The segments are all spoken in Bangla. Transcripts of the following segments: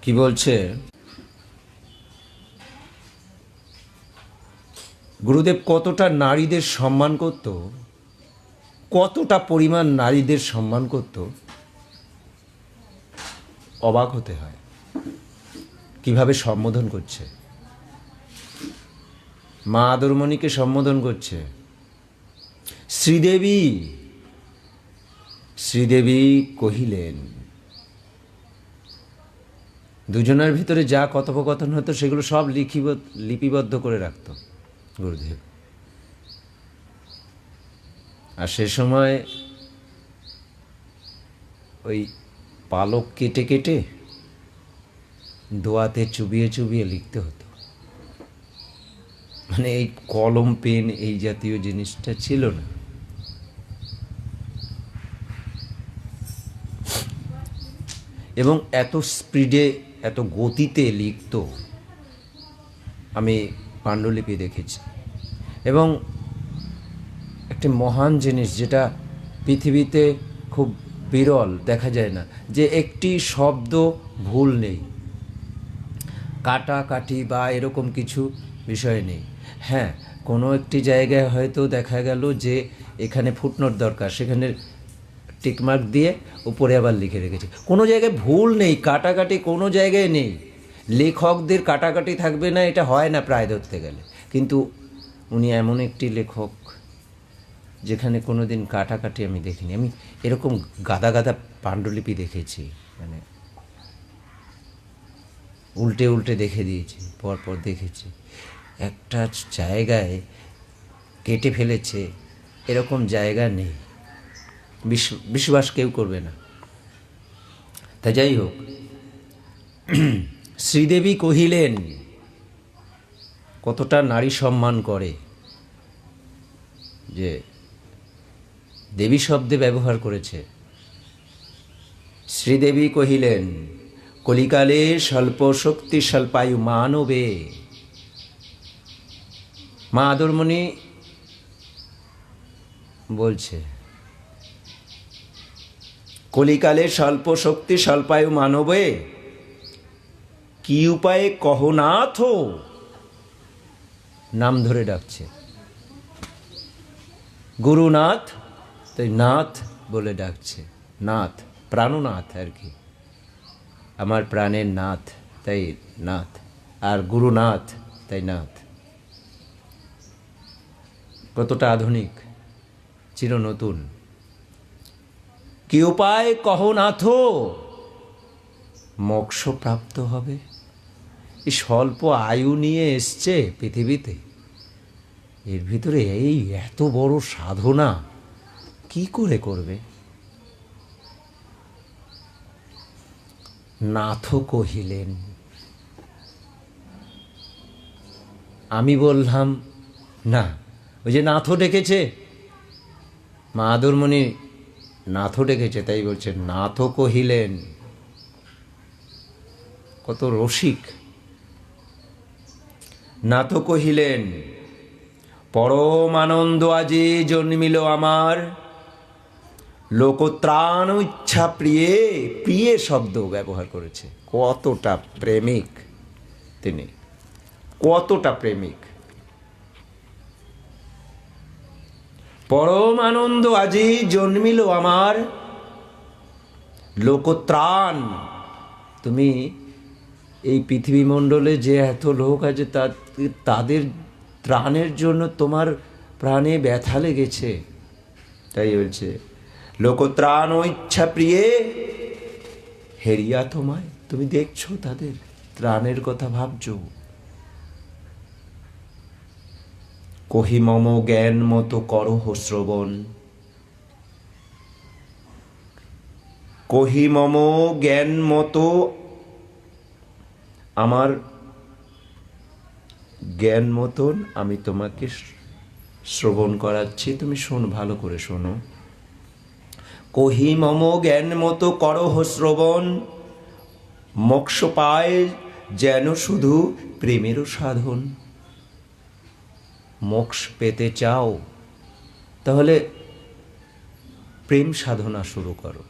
কি বলছে গুরুদেব কতটা নারীদের সম্মান করত, কতটা পরিমাণ নারীদের সম্মান করত, অবাক হতে হয়। কিভাবে সম্বোধন করছে, মা আদরমণিকে সম্বোধন করছে শ্রীদেবী। শ্রীদেবী কহিলেন, দুজনের ভিতরে যা কথোপকথন হতো সেগুলো সব লিপিবদ্ধ করে রাখত গুরুদেব। আর সে সময় ওই পালক কেটে কেটে দোয়াতে চুবিয়ে চুবিয়ে লিখতে হতো। মানে এই কলম পেন এই জাতীয় জিনিসটা ছিল না। এবং এত স্পিডে এত গতিতে লিখত আমি পাণ্ডুলিপি দেখেছি। এবং একটি মহান জিনিস যেটা পৃথিবীতে খুব বিরল, দেখা যায় না, যে একটি শব্দ ভুল নেই, কাটাকাটি বা এরকম কিছু বিষয় নেই। হ্যাঁ, কোনো একটি জায়গায় হয়তো দেখা গেল যে এখানে ফুটনোট দরকার, সেখানে টিকমার্ক দিয়ে উপরে আবার লিখে রেখেছে। কোনো জায়গায় ভুল নেই, কাটাকাটি কোনো জায়গায় নেই। লেখকদের কাটাকাটি থাকবে না এটা হয় না প্রায় ধরতে গেলে, কিন্তু উনি এমন একটি লেখক যেখানে কোনো দিন কাটাকাটি আমি দেখিনি। আমি এরকম গাদা গাদা পাণ্ডুলিপি দেখেছি, মানে উল্টে উল্টে দেখে দিয়েছি, পরপর দেখেছি। একটা জায়গায় কেটে ফেলেছে এরকম জায়গা নেই, বিশ্বাস কেউ করবে না। তা যাই হোক, শ্রীদেবী কহিলেন, কতটা নারী সম্মান করে, যে দেবী শব্দে ব্যবহার করেছে। শ্রীদেবী কহিলেন, কলিকালে স্বল্প শক্তি স্বল্পায়ু মানবে। মা আদরমণি বলছে, কলিকালে স্বল্প শক্তি স্বল্পায়ু মানবে, কি উপায়ে কহ নাথ। নাম ধরে ডাকছে, গুরুনাথ, তাই নাথ বলে ডাকছে। নাথ, প্রাণনাথ আর কি, আমার প্রাণের নাথ, তাই নাথ। আর গুরুনাথ, তাই নাথ। কতটা আধুনিক, চির নতুন। কি উপায় কহ নাথ, মোক্ষ প্রাপ্ত হবে। এই স্বল্প আয়ু নিয়ে এসছে পৃথিবীতে, এর ভিতরে এই এত বড় সাধনা কি করে করবে। নাথ কহিলেন, আমি বললাম না, ওই যে নাথ ডেকেছে, মা আদরমণি নাথ ডেকেছে, তাই বলছে নাথ কহিলেন। কত রসিক। নাথ কহিলেন, পরম আনন্দ আজি জন্মিল আমার, লোকত্রাণ ইচ্ছা প্রিয়ে। প্রিয়ে শব্দ ব্যবহার করেছে। কতটা প্রেমিক তিনি, কতটা প্রেমিক। পরম আনন্দ আজি জন্মিল আমার, লোকত্রাণ। তুমি এই পৃথিবীমণ্ডলে যে এত লোক আছে তাদের ত্রাণের জন্য তোমার প্রাণে ব্যথা লেগেছে, তাই বলছে লোকত্রাণ ইচ্ছা প্রিয়ে হেরিয়া তোমায়। তুমি দেখছো তাদের ত্রাণের কথা ভাবছো। কহি মম জ্ঞান মতো করহ শ্রবণ, কহি মম জ্ঞান মতো, আমার জ্ঞান মতন আমি তোমাকে শ্রবণ করাচ্ছি, তুমি শোন, ভালো করে শোনো। কহি মম জ্ঞান মতো করহ শ্রবণ, মোক্ষ পায় যেন শুধু প্রেমেরও সাধন। মোক্ষ পেতে চাও তাহলে প্রেম সাধনা শুরু করো।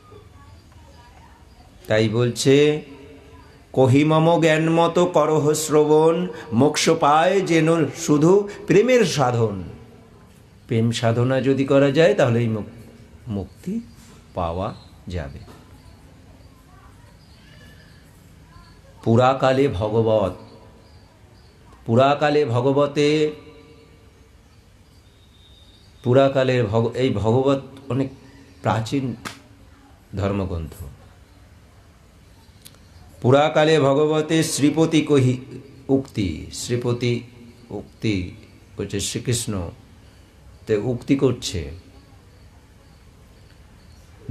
তাই বলছে, কহিমম জ্ঞান মতো করহ শ্রবণ, মোক্ষ পায় যেন শুধু প্রেমের সাধন। প্রেম সাধনা যদি করা যায় তাহলে এই মুক্তি পাওয়া যাবে। পুরাকালে ভগবত, পুরাকালে ভগবতে, পুরাকালের এই ভগবত অনেক প্রাচীন ধর্মগ্রন্থ। পুরাকালে ভগবতে শ্রীপতি কহি উক্তি, শ্রীপতি উক্তি করছে শ্রীকৃষ্ণ, তে উক্তি করছে,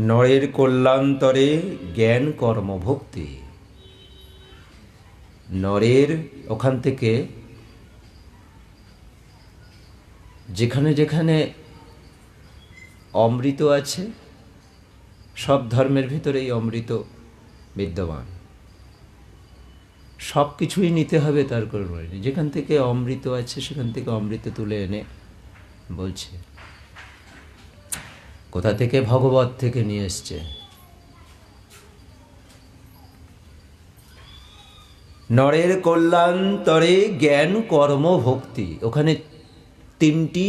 নরের কল্যাণতরে জ্ঞান কর্ম ভক্তি। নরের ওখান থেকে যেখানে যেখানে অমৃত আছে, সব ধর্মের ভিতরেই অমৃত বিদ্যমান, সব কিছুই নিতে হবে তার কোনো নেই। যেখান থেকে অমৃত আছে সেখান থেকে অমৃত তুলে এনে বলছে, কোথা থেকে? ভগবত থেকে নিয়ে এসছে। নরের কল্যাণ তরে জ্ঞান কর্ম ভক্তি, ওখানে তিনটি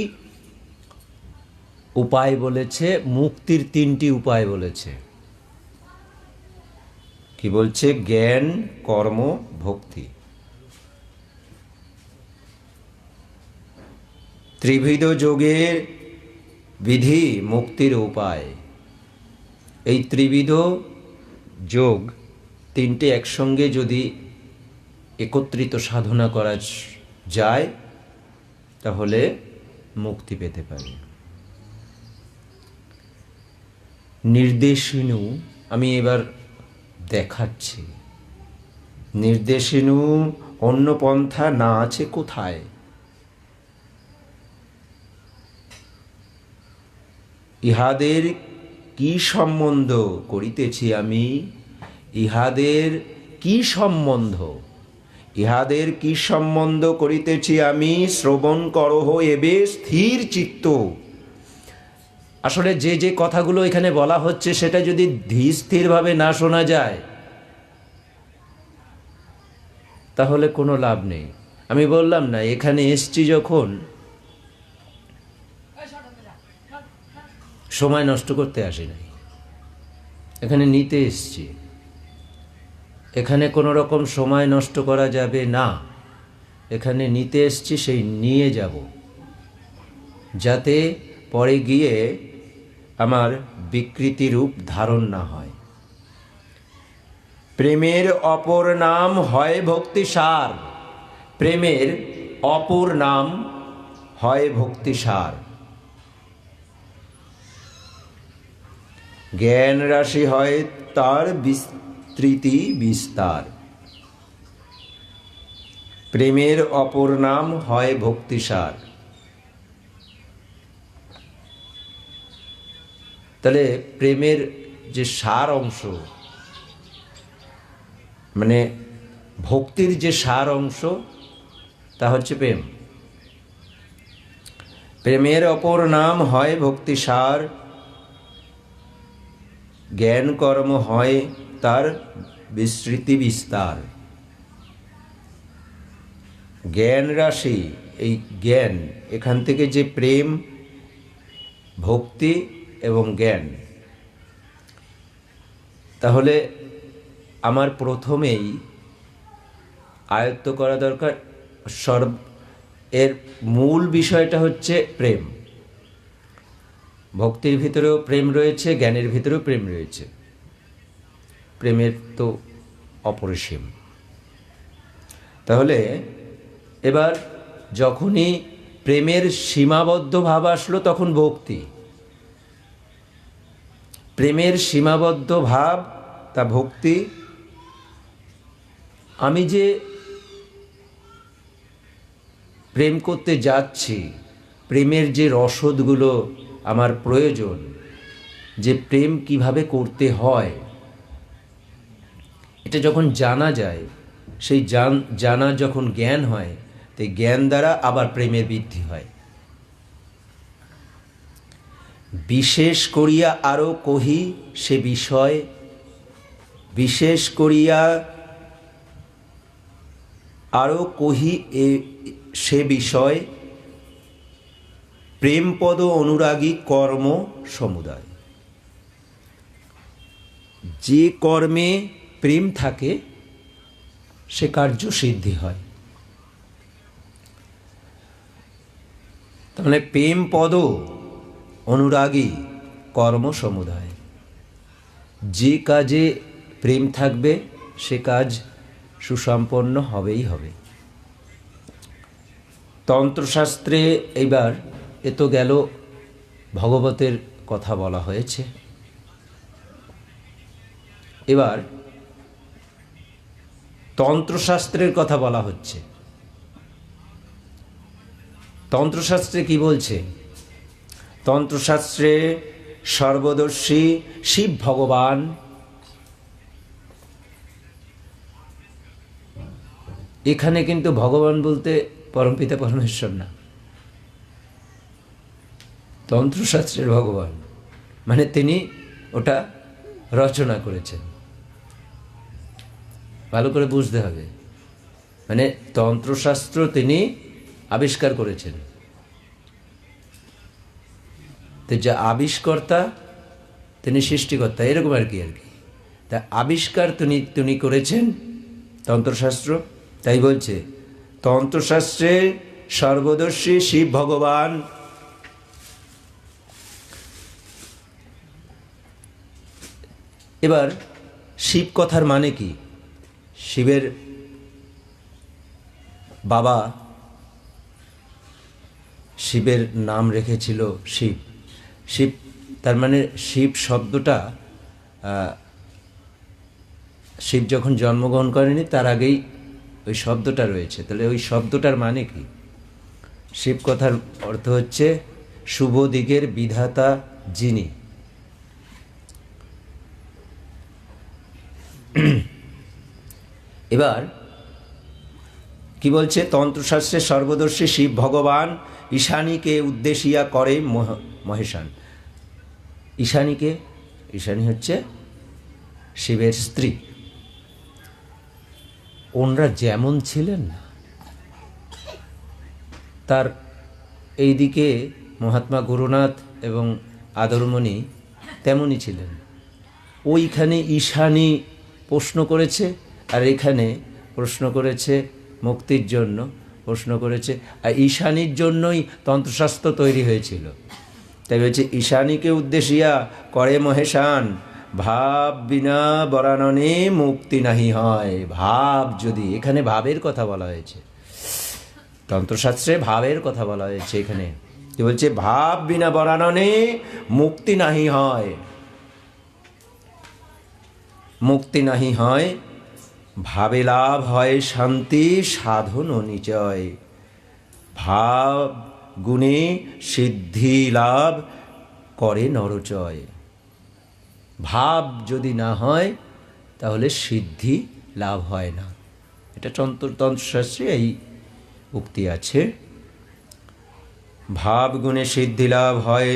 উপায় বলেছে, মুক্তির তিনটি উপায় বলেছে। কি বলছে? জ্ঞান কর্ম ভক্তি। ত্রিবিধ যোগের বিধি মুক্তির উপায়। এই ত্রিবিধ যোগ তিনটে একসঙ্গে যদি একত্রিত সাধনা করা যায় তাহলে মুক্তি পেতে পারি। নির্দেশিনু আমি এবার দেখাচ্ছি। নির্দেশিনু অন্য পন্থা না আছে কোথায়? ইহাদের কি সম্বন্ধ করিতেছি আমি? ইহাদের কি সম্বন্ধ? ইহাদের কি সম্বন্ধ করিতেছি আমি? শ্রবণ করহ এবে স্থির চিত্ত। আসলে যে যে কথাগুলো এখানে বলা হচ্ছে সেটা যদি ধীর স্থিরভাবে না শোনা যায় তাহলে কোনো লাভ নেই। আমি বললাম না, এখানে এসছি যখন সময় নষ্ট করতে আসি নাই, এখানে নিতে এসছি। এখানে কোনো রকম সময় নষ্ট করা যাবে না। এখানে নিতে এসছি, সেই নিয়ে যাব, যাতে পরে গিয়ে আমার বিকৃতি রূপ ধারণ না হয়। প্রেমের অপর নাম হয় ভক্তিসার। প্রেমের অপর নাম হয় ভক্তিসার। জ্ঞান রাশি হয় তার বিস্তৃতি বিস্তার। প্রেমের অপর নাম হয় ভক্তিসার। তাহলে প্রেমের যে সার অংশ, মানে ভক্তির যে সার অংশ, তা হচ্ছে প্রেম। প্রেমের অপর নাম হয় ভক্তিসার। জ্ঞান কর্ম হয় তার বিস্তৃতি বিস্তার। জ্ঞান রাশি, এই জ্ঞান, এখান থেকে যে প্রেম, ভক্তি এবং জ্ঞান, তাহলে আমার প্রথমেই আয়ত্ত করা দরকার এর মূল বিষয়টা হচ্ছে প্রেম। ভক্তির ভিতরেও প্রেম রয়েছে, জ্ঞানের ভিতরেও প্রেম রয়েছে। প্রেমের তো অপরিসীম। তাহলে এবার যখনই প্রেমের সীমাবদ্ধ ভাব আসলো তখন ভক্তি। প্রেমের সীমাবদ্ধ ভাব, তা ভক্তি। আমি যে প্রেম করতে যাচ্ছি, প্রেমের যে রসদগুলো আমার প্রয়োজন, যে প্রেম কিভাবে করতে হয়, এটা যখন জানা যায়, সেই জানা যখন জ্ঞান হয়, তাই জ্ঞান দ্বারা আবার প্রেমের বৃদ্ধি হয়। বিশেষ করিয়া আরও কহি সে বিষয়, বিশেষ করিয়া আরও কহি সে বিষয় প্রেমপদ অনুরাগী কর্ম সমুদায়। যে কর্মে প্রেম থাকে সে কার্য সিদ্ধি হয়। তাহলে প্রেমপদ অনুরাগী কর্ম সমুদায়, যে কাজে প্রেম থাকবে সে কাজ সুসম্পন্ন হবেই হবে। তন্ত্রশাস্ত্রে এইবার এ তো গেল ভগবতের কথা বলা হয়েছে, এবার তন্ত্রশাস্ত্রের কথা বলা হচ্ছে। তন্ত্রশাস্ত্রে কি বলছে? তন্ত্রশাস্ত্রে সর্বদর্শী শিব ভগবান এখানে কিন্তু ভগবান বলতে পরমপিতা পরমেশ্বর না, তন্ত্রশাস্ত্রের ভগবান মানে তিনি ওটা রচনা করেছেন। ভালো করে বুঝতে হবে, মানে তন্ত্রশাস্ত্র তিনি আবিষ্কার করেছেন। তো যা আবিষ্কর্তা তিনি সৃষ্টিকর্তা, এরকম আর কি। তা আবিষ্কার তিনি করেছেন তন্ত্রশাস্ত্র, তাই বলছে তন্ত্রশাস্ত্রে সর্বদর্শী শিব ভগবান। এবার শিব কথার মানে কি? শিবের বাবা শিবের নাম রেখেছিল শিব। শিব তার মানে শিব শব্দটা শিব যখন জন্মগ্রহণ করেনি তার আগেই ওই শব্দটা রয়েছে। তাহলে ওই শব্দটার মানে কি? শিব কথার অর্থ হচ্ছে শুভ দিকের বিধাতা যিনি। এবার কি বলছে? তন্ত্রশাস্ত্রে সর্বদর্শী শিব ভগবান ঈশানীকে উদ্দেশিয়া করে মহেশান। ঈশানীকে, ঈশানী হচ্ছে শিবের স্ত্রী। ওনরা যেমন ছিলেন তার এই দিকে মহাত্মা গুরুনাথ এবং আদরমণি তেমনই ছিলেন। ওইখানে ঈশানী প্রশ্ন করেছে, আর এখানে প্রশ্ন করেছে মুক্তির জন্য প্রশ্ন করেছে। আর ঈশানীর জন্যই তন্ত্রশাস্ত্র তৈরি হয়েছিল। তাই বলছে ঈশানীকে উদ্দেশিয়া করে মহেশান, ভাব বিনা বরাননে মুক্তি নাহি হয়। ভাব যদি, এখানে ভাবের কথা বলা হয়েছে, তন্ত্রশাস্ত্রে ভাবের কথা বলা হয়েছে। এখানে কি বলছে? ভাব বিনা বরাননে মুক্তি নাহি হয়। মুক্তি নাহি হয়, ভাবে লাভ হয় শান্তি সাধন নিচয়। ভাব গুণে সিদ্ধি লাভ করে নরচয়। ভাব যদি না হয় তাহলে সিদ্ধি লাভ হয় না। এটা তন্ত্রশাস্ত্রে এই উক্তি আছে। ভাব গুণে সিদ্ধি লাভ হয়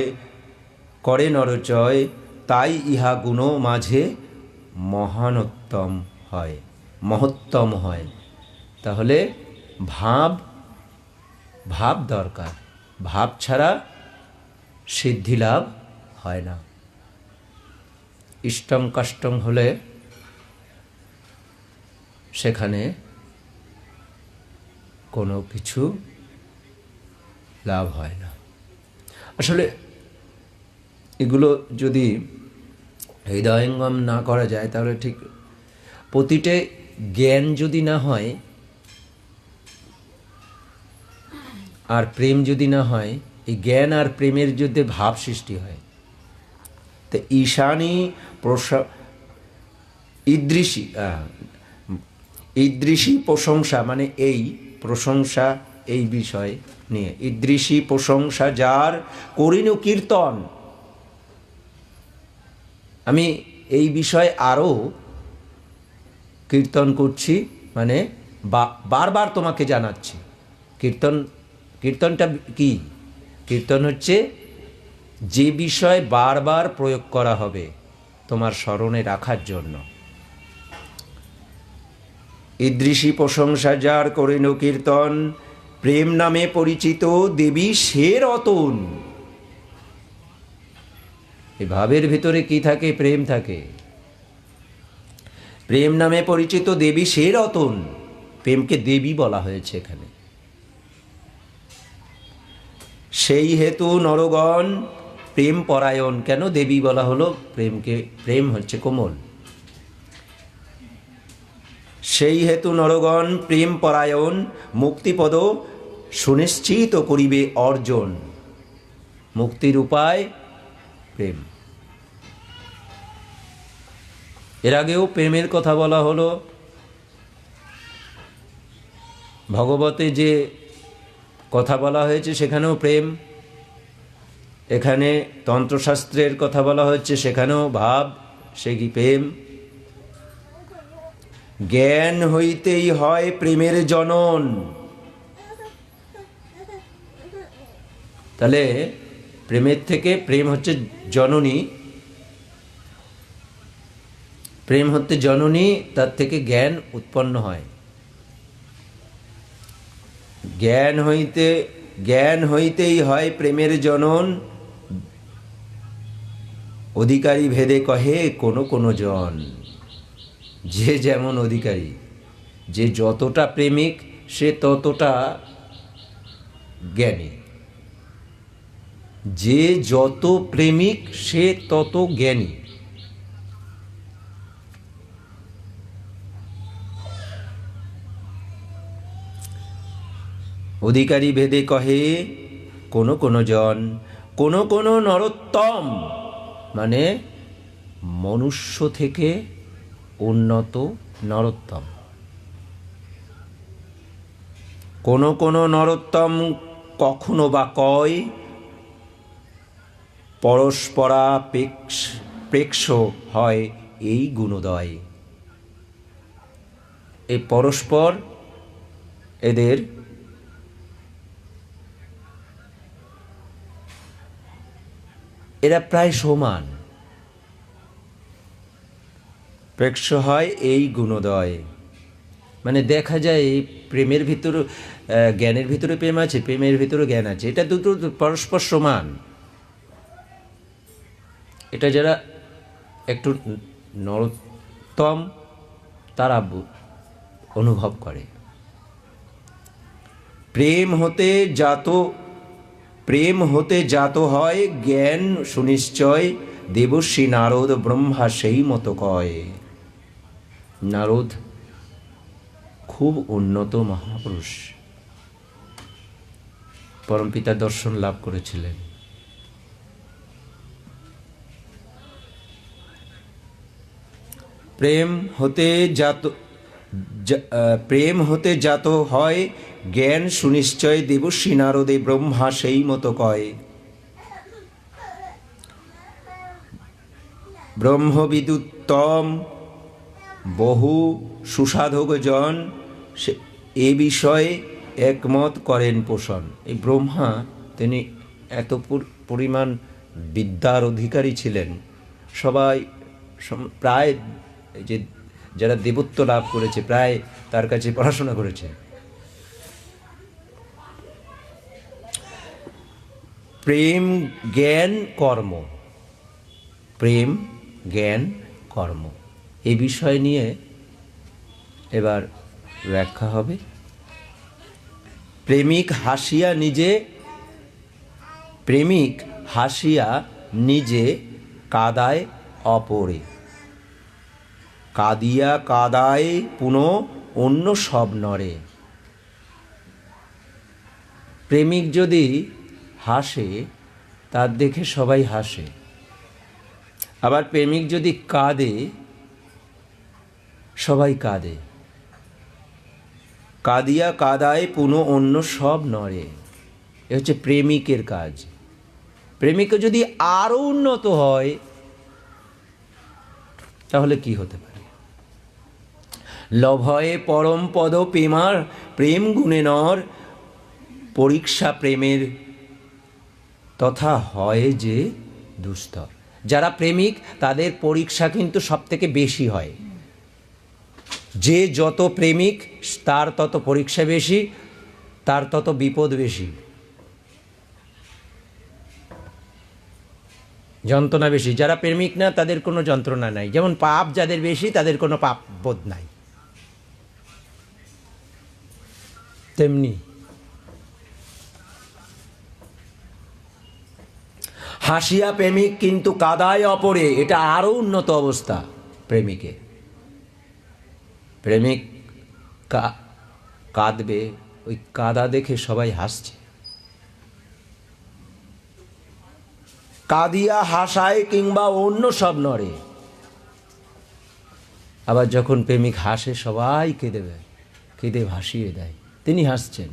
করে নরচয়, তাই ইহা গুণ মাঝে মহানোত্তম হয়, মহত্তম হয়। তাহলে ভাব দরকার, ভাব ছাড়া সিদ্ধি লাভ হয় না। ইষ্টং কাষ্টং হলে সেখানে কোনো কিছু লাভ হয় না। আসলে এগুলো যদি হৃদয়ঙ্গম না করা যায় তাহলে ঠিক, প্রতিটা জ্ঞান যদি না হয় আর প্রেম যদি না হয়, এই জ্ঞান আর প্রেমের যুদ্ধে ভাব সৃষ্টি হয়। তো ঈশানী ঈদৃশী প্রশংসা, মানে এই প্রশংসা, এই বিষয় নিয়ে ঈদৃশী প্রশংসা যার করিনু কীর্তন। আমি এই বিষয়ে আরও কীর্তন করছি, মানে বারবার তোমাকে জানাচ্ছি। কীর্তনটা কি? কীর্তন হচ্ছে যে বিষয় বারবার প্রয়োগ করা হবে তোমার স্মরণে রাখার জন্য, ঈদৃশী প্রশংসা যার করেন কীর্তন, প্রেম নামে পরিচিত দেবী সে রতন। এই ভাবের ভিতরে কি থাকে? প্রেম থাকে। প্রেম নামে পরিচিত দেবী সে রতন, প্রেমকে দেবী বলা হয়েছে এখানে। সেই হেতু নরগণ প্রেম পরায়ণ। কেন দেবী বলা হলো? প্রেমকে, প্রেম হচ্ছে কোমল। সেই হেতু নরগণ প্রেম পরায়ণ, মুক্তিপদ সুনিশ্চিত করিবে অর্জন। মুক্তির উপায় প্রেম। এর আগেও প্রেমের কথা বলা হলো। ভগবতে যে কথা বলা হয়েছে সেখানেও প্রেম, এখানে তন্ত্রশাস্ত্রের কথা বলা হচ্ছে সেখানেও ভাব, সে কি প্রেম। জ্ঞান হইতেই হয় প্রেমের জনন। তাহলে প্রেমের থেকে, প্রেম হচ্ছে জননী, প্রেম হচ্ছে জননী, তার থেকে জ্ঞান উৎপন্ন হয়। জ্ঞান হইতেই হয় প্রেমের জনন, অধিকারী ভেদে কহে কোনো কোনো জন। যে যেমন অধিকারী, যে যতটা প্রেমিক সে ততটা জ্ঞানী, যে যত প্রেমিক সে তত জ্ঞানী। অধিকারী ভেদে কহে কোনো কোনো জন, কোনো কোনো নরোত্তম, মানে মনুষ্য থেকে উন্নত নরোত্তম। কোনো কোনো নরোত্তম কখনো বা কয়, পরস্পরাপেক্ষ হয় এই গুণোদয়। এই পরস্পর এদের এরা প্রায় সমান, প্রেক্ষ হয় এই গুণোদয়। মানে দেখা যায় এই প্রেমের ভিতরে, জ্ঞানের ভিতরে প্রেম আছে, প্রেমের ভিতরে জ্ঞান আছে, এটা দুটো পরস্পর সমান। এটা যারা একটু নরোত্তম তারা অনুভব করে। প্রেম হতে জাত হয় জ্ঞান সুনিশ্চয়, দেবশ্রী নারদ ব্রহ্মা সেই মতো কয়। নারদ খুব উন্নত মহাপুরুষ, পরমপিতা দর্শন লাভ করেছিলেন। প্রেম হতে জাত হয় জ্ঞান সুনিশ্চয়, দেবশ্রী নারদে ব্রহ্মা সেই মতো কয়। ব্রহ্মবিদুত্তম বহু সুসাধক জন এ বিষয়ে একমত করেন পোষণ। এই ব্রহ্মা তিনি এত পরিমাণ বিদ্যার অধিকারী ছিলেন, সবাই প্রায় যে যারা দেবত্ব লাভ করেছে প্রায় তার কাছে পড়াশোনা করেছে। প্রেম জ্ঞান কর্ম, প্রেম জ্ঞান কর্ম, এই বিষয় নিয়ে এবার ব্যাখ্যা হবে। প্রেমিক হাসিয়া নিজে কাদায় অপরে, কাঁদিয়া কাদায় পুনঃ অন্য সব নরে। প্রেমিক যদি হাসে তার দেখে সবাই হাসে, আবার প্রেমিক যদি কাঁদে সবাই কাঁদে। কাঁদিয়া কাদায় পুনঃ অন্য সব নরে, এ হচ্ছে প্রেমিকের কাজ। প্রেমিক যদি আরো উন্নত হয় তাহলে কি হতে পারে? লভয়ে পরম পদ প্রেমার, প্রেম গুণে নর পরীক্ষা প্রেমের, তথা হয় যে দুস্তর। যারা প্রেমিক তাদের পরীক্ষা কিন্তু সব থেকে বেশি হয়। যে যত প্রেমিক তার তত পরীক্ষা বেশি, তার তত বিপদ বেশি, যন্ত্রণা বেশি। যারা প্রেমিক না তাদের কোনো যন্ত্রণা নাই, যেমন পাপ যাদের বেশি তাদের কোনো পাপ বোধ নাই, তেমনি হাসিয়া প্রেমিক কিন্তু কাদায় অপরে, এটা আরও উন্নত অবস্থা প্রেমিকের। প্রেমিক কাঁদবে, ওই কাদা দেখে সবাই হাসছে, কাঁদিয়া হাসায় কিংবা অন্য সব নড়ে। আবার যখন প্রেমিক হাসে সবাই কেঁদে ভাসিয়ে দেয়, তিনি হাসছেন।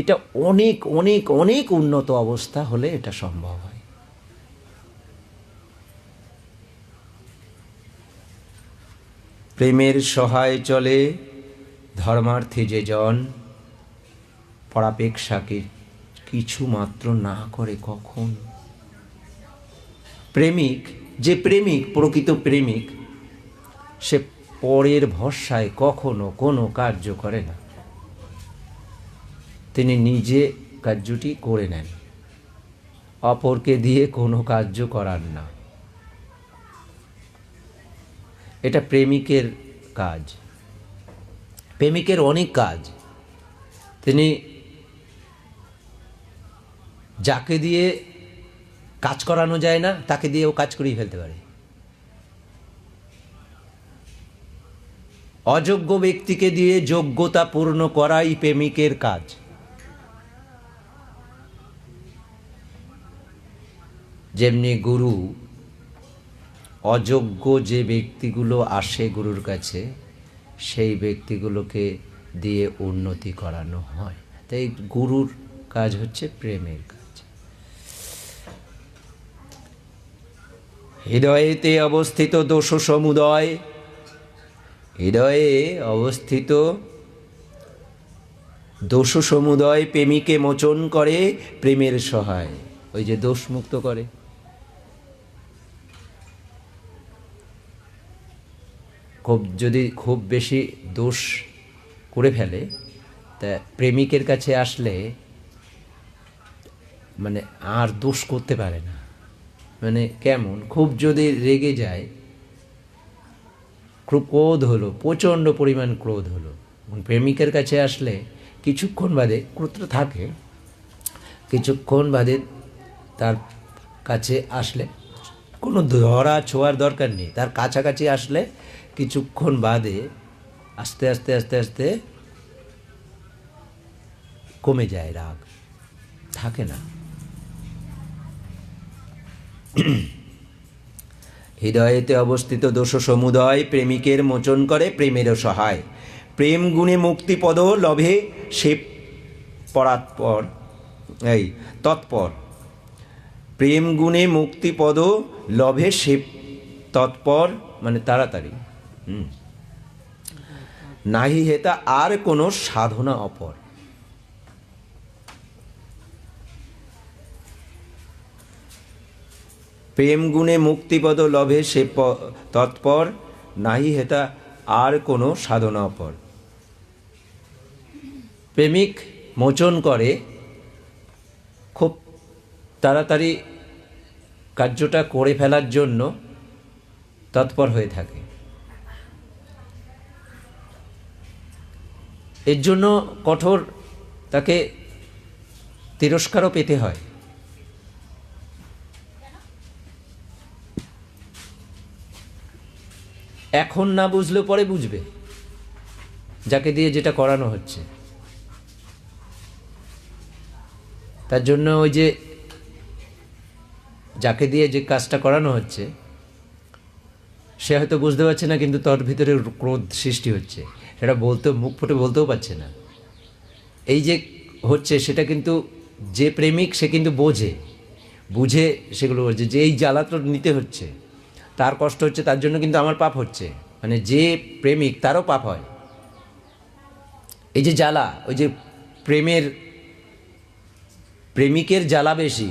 এটা অনেক অনেক অনেক উন্নত অবস্থা হলে এটা সম্ভব হয়। প্রেমের সহায় চলে ধর্মার্থী যে জন, পরাপেক্ষাকে কিছু মাত্র না করে কখন। প্রেমিক, যে প্রেমিক, প্রকৃত প্রেমিক, সে পরের ভরসায় কখনো কোনো কার্য করে না, তিনি নিজে কার্যটি করে নেন, অপরকে দিয়ে কোনো কার্য করান না। এটা প্রেমিকের কাজ। প্রেমিকের অনেক কাজ, তিনি যাকে দিয়ে কাজ করানো যায় না তাকে দিয়েও কাজ করিয়ে ফেলতে পারে। অযোগ্য ব্যক্তিকে দিয়ে যোগ্যতা পূর্ণ করাই প্রেমিকের কাজ। যেমনি গুরু, অযোগ্য যে ব্যক্তিগুলো আসে গুরুর কাছে, সেই ব্যক্তিগুলোকে দিয়ে উন্নতি করানো হয়। তাই গুরুর কাজ হচ্ছে প্রেমের কাজ। হৃদয়েতে অবস্থিত দোষ সমুদয়, হৃদয়ে অবস্থিত দোষ সমুদয় প্রেমিকে মোচন করে প্রেমের সহায়। ওই যে দোষ মুক্ত করে। যদি খুব বেশি দোষ করে ফেলে, তা প্রেমিকের কাছে আসলে মানে আর দোষ করতে পারে না। মানে কেমন, খুব যদি রেগে যায়, খুব ক্রোধ হলো, প্রচণ্ড পরিমাণ ক্রোধ হলো, প্রেমিকের কাছে আসলে কিছুক্ষণ বাদে, ক্রোধ থাকে, কিছুক্ষণ বাদে তার কাছে আসলে কোনো ধরা ছোঁয়ার দরকার নেই, তার কাছাকাছি আসলে কিছুক্ষণ বাদে আস্তে আস্তে আস্তে আস্তে কমে যায়, রাগ থাকে না। হৃদয়েতে অবস্থিত দোষ সমুদয় প্রেমিকের মোচন করে প্রেমেরও সহায়। প্রেম গুণে মুক্তিপদ লভে সে পরাৎপর, এই তৎপর। প্রেম গুণে মুক্তিপদ লভে সে তৎপর, মানে তাড়াতাড়ি। নাহি হেতা আর কোনো সাধনা অপর। প্রেম গুণে মুক্তিপদ লভে সে তৎপর, নাহি হেতা আর কোনো সাধনা অপর। প্রেমিক মোচন করে, খুব তাড়াতাড়ি কার্যটা করে ফেলার জন্য তৎপর হয়ে থাকে। এর জন্য কঠোর তাকে তিরস্কারও পেতে হয়। এখন না বুঝলেও পরে বুঝবে, যাকে দিয়ে যেটা করানো হচ্ছে। তার জন্য ওই যে যাকে দিয়ে যে কাজটা করানো হচ্ছে, সে হয়তো বুঝতে পারছে না, কিন্তু তার ভিতরে ক্রোধ সৃষ্টি হচ্ছে, সেটা মুখ ফুটে বলতেও পারছে না। এই যে হচ্ছে সেটা কিন্তু যে প্রেমিক সে কিন্তু বুঝে সেগুলো বলছে, যে এই জ্বালা তো নিতে হচ্ছে, তার কষ্ট হচ্ছে, তার জন্য কিন্তু আমার পাপ হচ্ছে। মানে যে প্রেমিক তারও পাপ হয়। এই যে জ্বালা, ওই যে প্রেমিকের জ্বালা বেশি।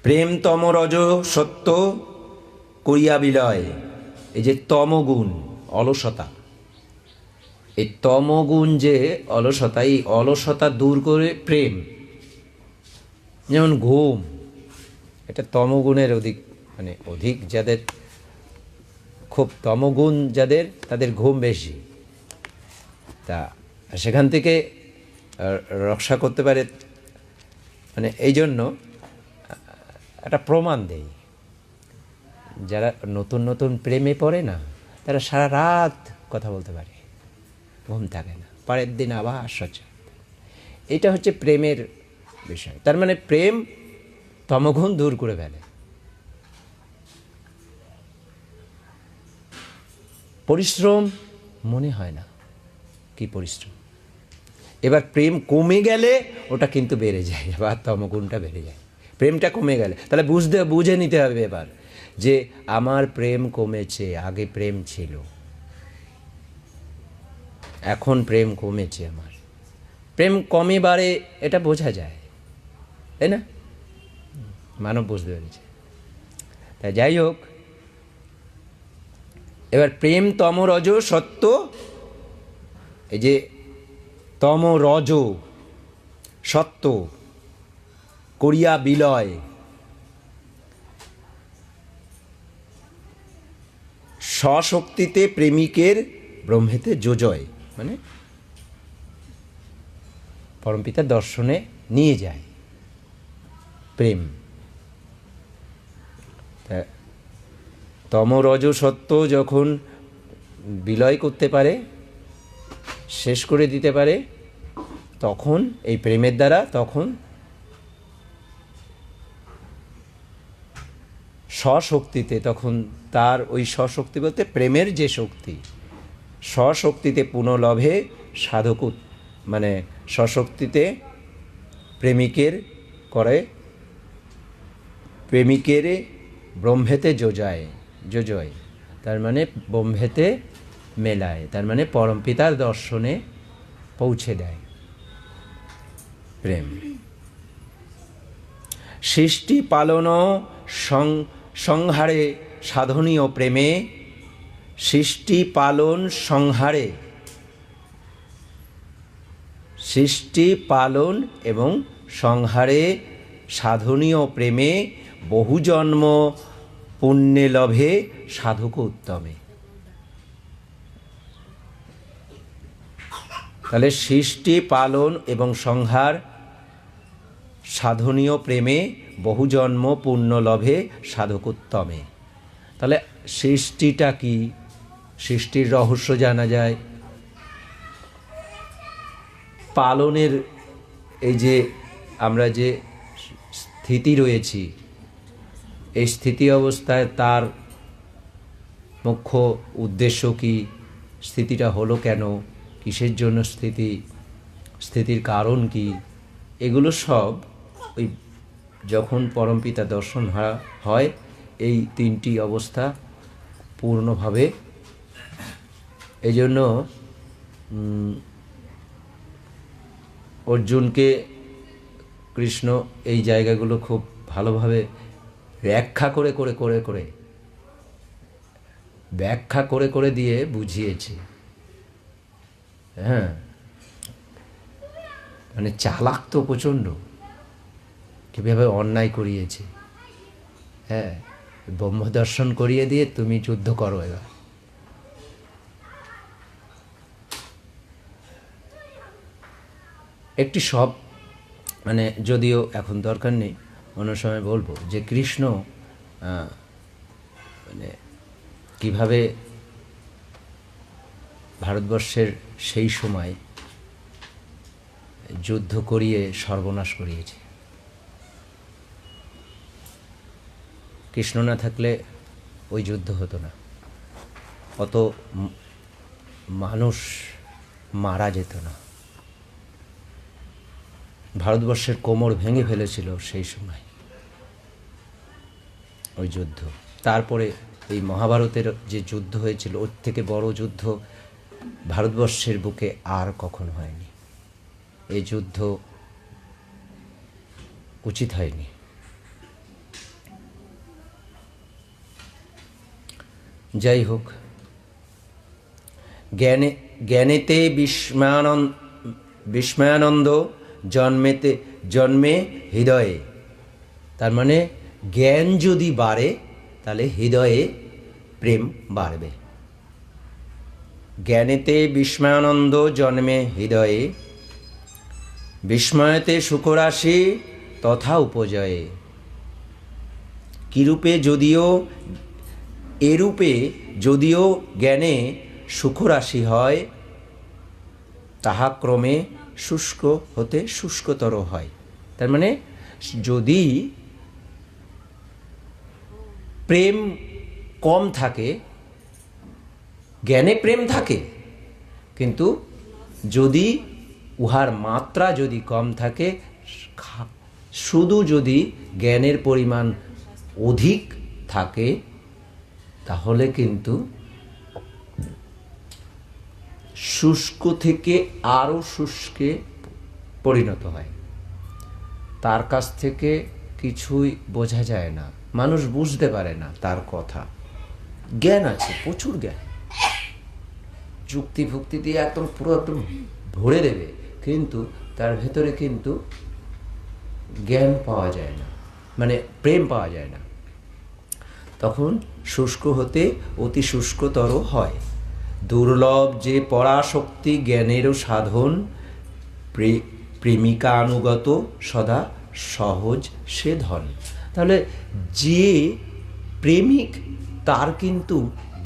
প্রেম তম রজ সত্য করিয়া বিলয়। এই যে তমগুণ, অলসতা, এই তমগুণ যে অলসতা, এই অলসতা দূর করে প্রেম। যেমন ঘুম, এটা তমগুণের অধিক, মানে অধিক যাদের খুব তমগুণ যাদের, তাদের ঘুম বেশি। তা সেখান থেকে রক্ষা করতে পারে, মানে এই জন্য একটা প্রমাণ দেই, যারা নতুন নতুন প্রেমে পড়ে না, তারা সারা রাত কথা বলতে পারে, ঘুম থাকে না, পরের দিন আবার সচেতন। এটা হচ্ছে প্রেমের বিষয়। তার মানে প্রেম তমগুণ দূর করে ফেলে। পরিশ্রম মনে হয় না কি পরিশ্রম। এবার প্রেম কমে গেলে ওটা কিন্তু বেড়ে যায়, এবার তমগুণটা বেড়ে যায়। প্রেমটা কমে গেলে তাহলে বুঝে নিতে হবে এবার যে আমার প্রেম কমেছে, আগে প্রেম ছিল, এখন প্রেম কমেছে। আমার প্রেম কমে বাড়ে এটা বোঝা যায়, তাই না? মানব বুঝতে পেরেছে। তাই যাই হোক, এবার প্রেম তম রজ সত্য, এই যে তম রজ সত্য করিয়া বিলয়, স্বশক্তিতে প্রেমিকের ব্রহ্মেতে যোজয়, মানে পরমপিতার দর্শনে নিয়ে যায় প্রেম। তম রজ সত্য যখন বিলয় করতে পারে, শেষ করে দিতে পারে, তখন এই প্রেমের দ্বারা, তখন স্বশক্তিতে, তখন তার ওই স্বশক্তি বলতে প্রেমের যে শক্তি, স্বশক্তিতে পুনঃলভে সাধক, মানে স্বশক্তিতে প্রেমিকের করে, প্রেমিকের ব্রহ্মেতে যোজয়, তার মানে ব্রহ্মেতে মেলায়, তার মানে পরমপিতার দর্শনে পৌঁছে দেয় প্রেম। সৃষ্টি পালন সংহারে সাধনীয় প্রেমে, সৃষ্টি পালন সংহারে, সৃষ্টি পালন এবং সংহারে সাধনীয় প্রেমে বহু জন্ম পুণ্যে লভে সাধক উত্তমে। তাহলে সৃষ্টি পালন এবং সংহার সাধনীয় প্রেমে বহু জন্ম পুণ্য লভে সাধক উত্তমে। তাহলে সৃষ্টিটা কি? সৃষ্টির রহস্য জানা যায় পালনের, এই যে আমরা যে স্থিতি রয়েছি, এই স্থিতি অবস্থায় তার মুখ্য উদ্দেশ্য কি, স্থিতিটা হলো কেন, কিসের জন্য স্থিতির কারণ কি, এগুলো সব ওই যখন পরমপিতা দর্শন হয়, এই তিনটি অবস্থা পূর্ণভাবে। এই জন্য অর্জুনকে কৃষ্ণ এই জায়গাগুলো খুব ভালোভাবে ব্যাখ্যা করে দিয়ে বুঝিয়েছে। হ্যাঁ, মানে চালাক তো প্রচণ্ড, কীভাবে অন্যায় করিয়েছে। হ্যাঁ, ব্রহ্ম দর্শন করিয়ে দিয়ে তুমি যুদ্ধ করো। এবার একটি সব, মানে যদিও এখন দরকার নেই, অন্য সময় বলবো যে কৃষ্ণ মানে কীভাবে ভারতবর্ষের সেই সময় যুদ্ধ করিয়ে সর্বনাশ করিয়েছে। কৃষ্ণ না থাকলে ওই যুদ্ধ হতো না, অত মানুষ মারা যেত না। ভারতবর্ষের কোমর ভেঙে ফেলেছিল সেই সময় ওই যুদ্ধ। তারপরে এই মহাভারতের যে যুদ্ধ হয়েছিল, ওর থেকে বড় যুদ্ধ ভারতবর্ষের বুকে আর কখনো হয়নি। এই যুদ্ধ উচিত হয়নি। যাই হোক, জ্ঞানেতে বিস্ময়ানন্দ জন্মে হৃদয়ে। তার মানে জ্ঞান যদি বাড়ে তাহলে হৃদয়ে প্রেম বাড়বে। জ্ঞানেতে বিস্ময়ানন্দ জন্মে হৃদয়ে, বিস্ময়তে সুখরাশি তথা উপজয়ে। কিরূপে যদিও এরূপে যদিও জ্ঞানে সুখরাশি হয়, তাহা ক্রমে শুষ্ক হতে শুষ্কতর হয়। তার মানে যদি প্রেম কম থাকে, জ্ঞানে প্রেম থাকে, কিন্তু যদি উহার মাত্রা যদি কম থাকে, শুধু যদি জ্ঞানের পরিমাণ অধিক থাকে, তাহলে কিন্তু শুষ্ক থেকে আরও শুষ্কে পরিণত হয়। তার কাছ থেকে কিছুই বোঝা যায় না, মানুষ বুঝতে পারে না তার কথা। জ্ঞান আছে, প্রচুর জ্ঞান, যুক্তি ভুক্তি দিয়ে একদম পুরো একদম ভরে দেবে, কিন্তু তার ভেতরে কিন্তু জ্ঞান পাওয়া যায় না, মানে প্রেম পাওয়া যায় না। তখন শুষ্ক হতে অতি শুষ্কতর হয়। দুর্লভ যে পরাশক্তি জ্ঞানেরও সাধন, প্রেমিকা অনুগত সদা সহজ সে ধন। তাহলে যে প্রেমিক তার কিন্তু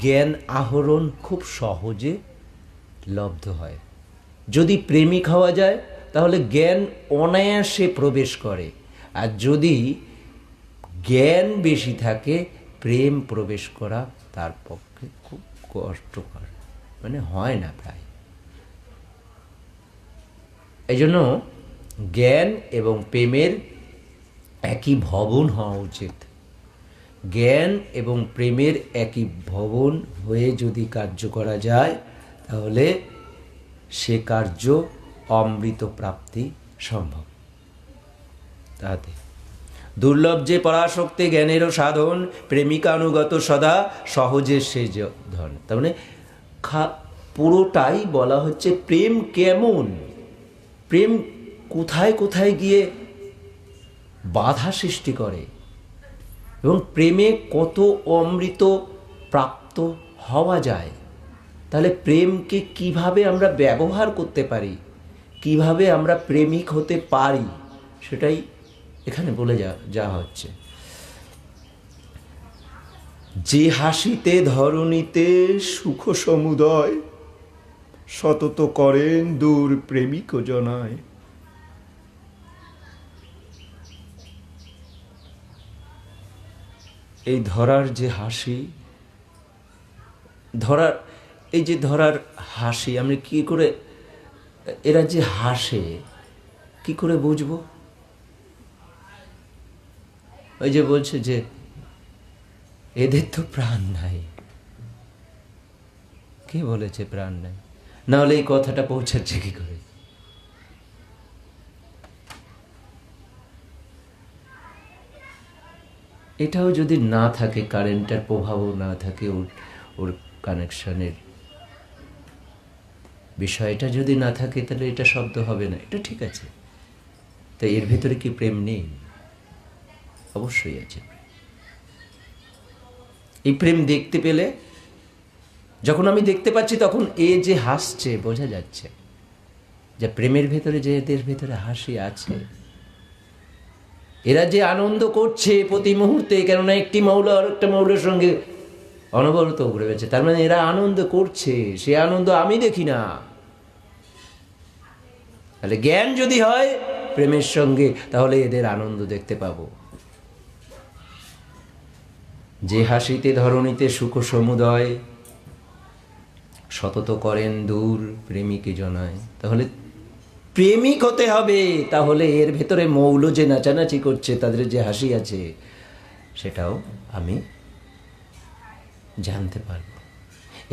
জ্ঞান আহরণ খুব সহজে লব্ধ হয়। যদি প্রেমিক হওয়া যায় তাহলে জ্ঞান অনায়াসে প্রবেশ করে, আর যদি জ্ঞান বেশি থাকে প্রেম প্রবেশ করা তার পক্ষে খুব কষ্টকর, মানে হয় না প্রায়। এই জন্য জ্ঞান এবং প্রেমের একই ভবন হওয়া উচিত। জ্ঞান এবং প্রেমের একই ভবন হয়ে যদি কার্য করা যায় তাহলে সে কার্য অমৃত প্রাপ্তি সম্ভব। তাতে দুর্লভ যে পরাশক্তি জ্ঞানেরও সাধন, প্রেমিকানুগত সদা সহজে সে ধন। তার মানে পুরোটাই বলা হচ্ছে প্রেম কেমন, প্রেম কোথায় কোথায় গিয়ে বাধা সৃষ্টি করে এবং প্রেমে কত অমৃত প্রাপ্ত হওয়া যায়। তাহলে প্রেমকে কিভাবে আমরা ব্যবহার করতে পারি, কিভাবে আমরা প্রেমিক হতে পারি, সেটাই এখানে বলে যা হচ্ছে। যে হাসিতে ধরণীতে সুখ সমুদয়, সতত করেন দূর প্রেমিক জনায়। এই ধরার যে হাসি, এই যে ধরার হাসি, আমি কি করে, এরা যে হাসে কি করে বুঝবো? ওই যে বলছে যে এদের তো প্রাণ নাই। কে বলেছে প্রাণ নাই? না হলে এই কথাটা পৌঁছাচ্ছে কি করে? এটাও যদি না থাকে, কারেন্টের প্রভাবও না থাকে, ওর কানেকশনের বিষয়টা যদি না থাকে, তাহলে এটা শব্দ হবে না, এটা ঠিক আছে। তাই এর ভিতরে কি প্রেম নেই? অবশ্যই আছে। এই প্রেম দেখতে পেলে, যখন আমি দেখতে পাচ্ছি, তখন এ যে হাসছে বোঝা যাচ্ছে যে প্রেমের ভেতরে যে এদের ভেতরে হাসি আছে। এরা যে আনন্দ করছে প্রতি মুহূর্তে, কেননা একটি মৌল আর একটা মৌলের সঙ্গে অনবরত ঘুরে বেড়াচ্ছে, তার মানে এরা আনন্দ করছে, সে আনন্দ আমি দেখি না। তাহলে জ্ঞান যদি হয় প্রেমের সঙ্গে, তাহলে এদের আনন্দ দেখতে পাবো। যে হাসিতে ধরণীতে সুখ সমুদয়, সতত করেন দূর প্রেমিকে জনায়। তাহলে প্রেমিক হতে হবে, তাহলে এর ভেতরে মৌল যে নাচানাচি করছে, তাদের যে হাসি আছে, সেটাও আমি জানতে পারব।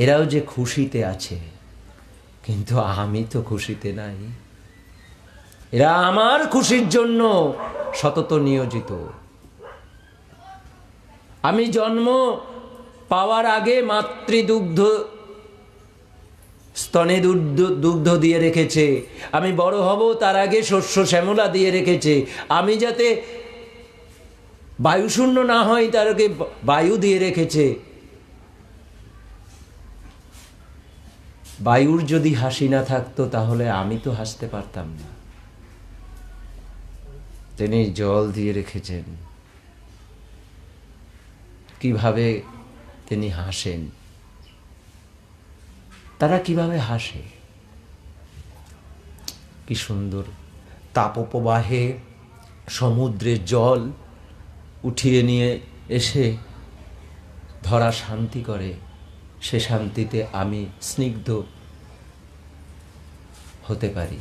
এরাও যে খুশিতে আছে, কিন্তু আমি তো খুশিতে নাই। এরা আমার খুশির জন্য সতত নিয়োজিত। আমি জন্ম পাওয়ার আগে মাতৃদুগ্ধ স্তনে দুগ্ধ দিয়ে রেখেছে, আমি বড় হব তার আগে শস্য শ্যামলা দিয়ে রেখেছে, আমি যাতে বায়ুশূন্য না হয় তার আগে বায়ু দিয়ে রেখেছে। বায়ুর যদি হাসি না থাকতো তাহলে আমি তো হাসতে পারতাম না। তিনি জল দিয়ে রেখেছেন। কিভাবে তিনি হাসেন, তারা কিভাবে হাসে, কি সুন্দর! তাপপ্রবাহে সমুদ্রের জল উঠিয়ে নিয়ে এসে ধরা শান্তি করে, সে শান্তিতে আমি স্নিগ্ধ হতে পারি,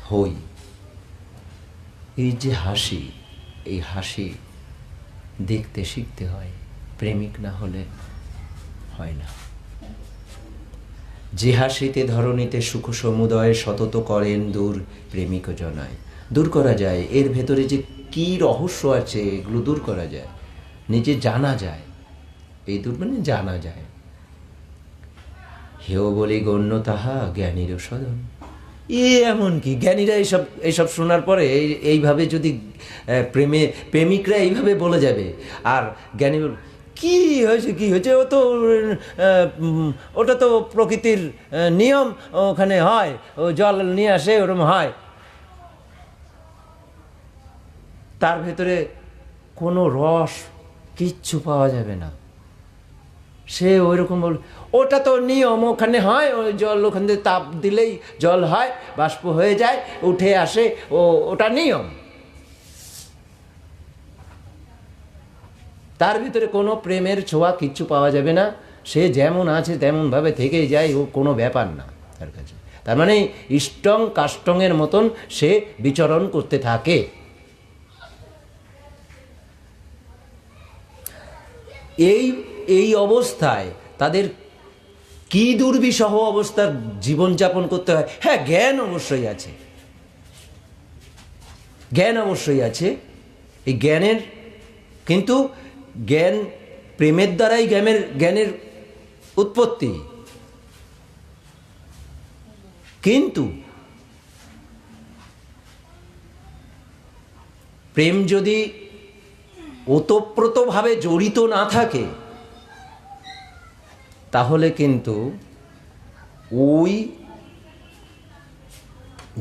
হই। এই যে হাসি, এই হাসি দেখতে শিখতে হয়, প্রেমিক না হলে হয় না। যে হাসিতে ধরণীতে সুখ সমুদয় সতত করেন দূর প্রেমিক জনায়। দূর করা যায়, এর ভেতরে যে কি রহস্য আছে এগুলো দূর করা যায়, নিজে জানা যায়। এই দূর মানে জানা যায়। হেও বলি গণ্য তাহা জ্ঞানীর সদন। এমন কি জ্ঞানীরা এইসব শোনার পরে এইভাবে যদি প্রেমিকরা এইভাবে বলে যাবে, আর জ্ঞানী কি হয়েছে, ওটা তো প্রকৃতির নিয়ম, ওখানে হয়, ও জল নিয়ে আসে, ওরকম হয়। তার ভেতরে কোনো রস কিচ্ছু পাওয়া যাবে না। সে ওই রকম বল, ওটা তো নিয়ম, ওখানে হয়, ওই জল ওখান থেকে তাপ দিলেই জল হয়, বাষ্প হয়ে যায়, উঠে আসে, ওটা নিয়ম। তার ভিতরে কোনো প্রেমের ছোঁয়া কিচ্ছু পাওয়া যাবে না। সে যেমন আছে তেমনভাবে থেকেই যায়, ও কোনো ব্যাপার না তার কাছে। তার মানে ইষ্টং কাষ্টংয়ের মতন সে বিচরণ করতে থাকে। এই অবস্থায় তাদের কি দুর্বিষহ অবস্থার জীবনযাপন করতে হয়। হ্যাঁ, জ্ঞান অবশ্যই আছে, জ্ঞান অবশ্যই আছে। এই জ্ঞানের, কিন্তু জ্ঞান প্রেমের দ্বারাই জ্ঞানের উৎপত্তি। কিন্তু প্রেম যদি ওতপ্রোতভাবে জড়িত না থাকে তাহলে কিন্তু ওই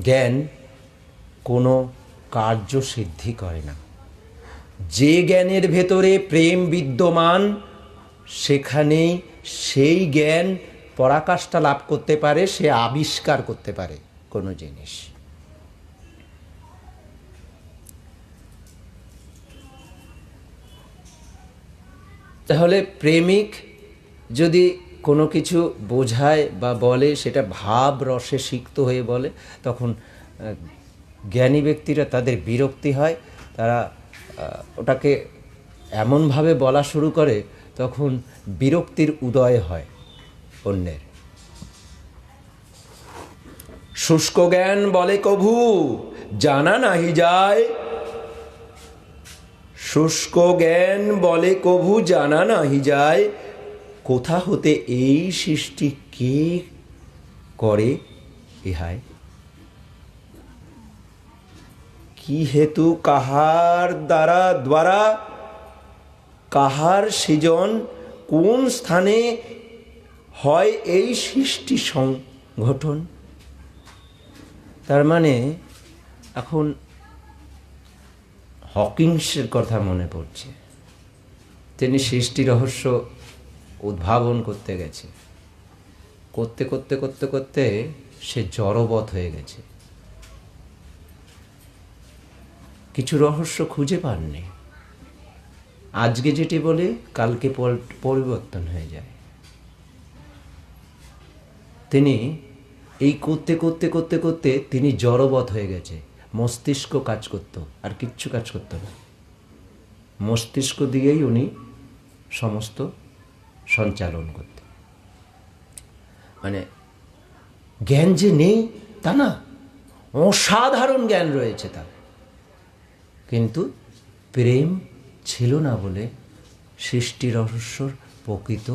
জ্ঞান কোনো কার্য সিদ্ধি করে না। যে জ্ঞানের ভেতরে প্রেম বিদ্যমান সেখানেই সেই জ্ঞান পরাকাষ্ঠা লাভ করতে পারে, সে আবিষ্কার করতে পারে কোনো জিনিস। তাহলে প্রেমিক যদি কোনো কিছু বোঝায় বা বলে, সেটা ভাব রসে সিক্ত হয়ে বলে, তখন জ্ঞানী ব্যক্তিরা তাদের বিরক্তি হয়। তারা ওটাকে এমনভাবে বলা শুরু করে, তখন বিরক্তির উদয় হয় অন্যের। শুষ্ক জ্ঞান বলে কভু জানা নাহি যায়, শুষ্ক জ্ঞান বলে কভু জানা নাহি যায়, কোথা হতে এই সৃষ্টি কে করে ইহায়, কি হেতু কাহার দ্বারা কাহার সৃজন, কোন স্থানে হয় এই সৃষ্টি সংগঠন। তার মানে এখন হকিংসের কথা মনে পড়ছে। তিনি সৃষ্টি রহস্য উদ্ভাবন করতে গেছে, করতে করতে করতে করতে সে জড়বৎ হয়ে গেছে, কিছু রহস্য খুঁজে পাননি। আজকে যেটি বলে কালকে পরিবর্তন হয়ে যায়। তিনি এই করতে করতে করতে করতে তিনি জড়বৎ হয়ে গেছে। মস্তিষ্ক কাজ করত, আর কিচ্ছু কাজ করত না। মস্তিষ্ক দিয়েই উনি সমস্ত সঞ্চালন করত। মানে জ্ঞান যে নেই তা না, অসাধারণ জ্ঞান রয়েছে তার, কিন্তু প্রেম ছিল না বলে সৃষ্টি রহস্যর প্রকৃত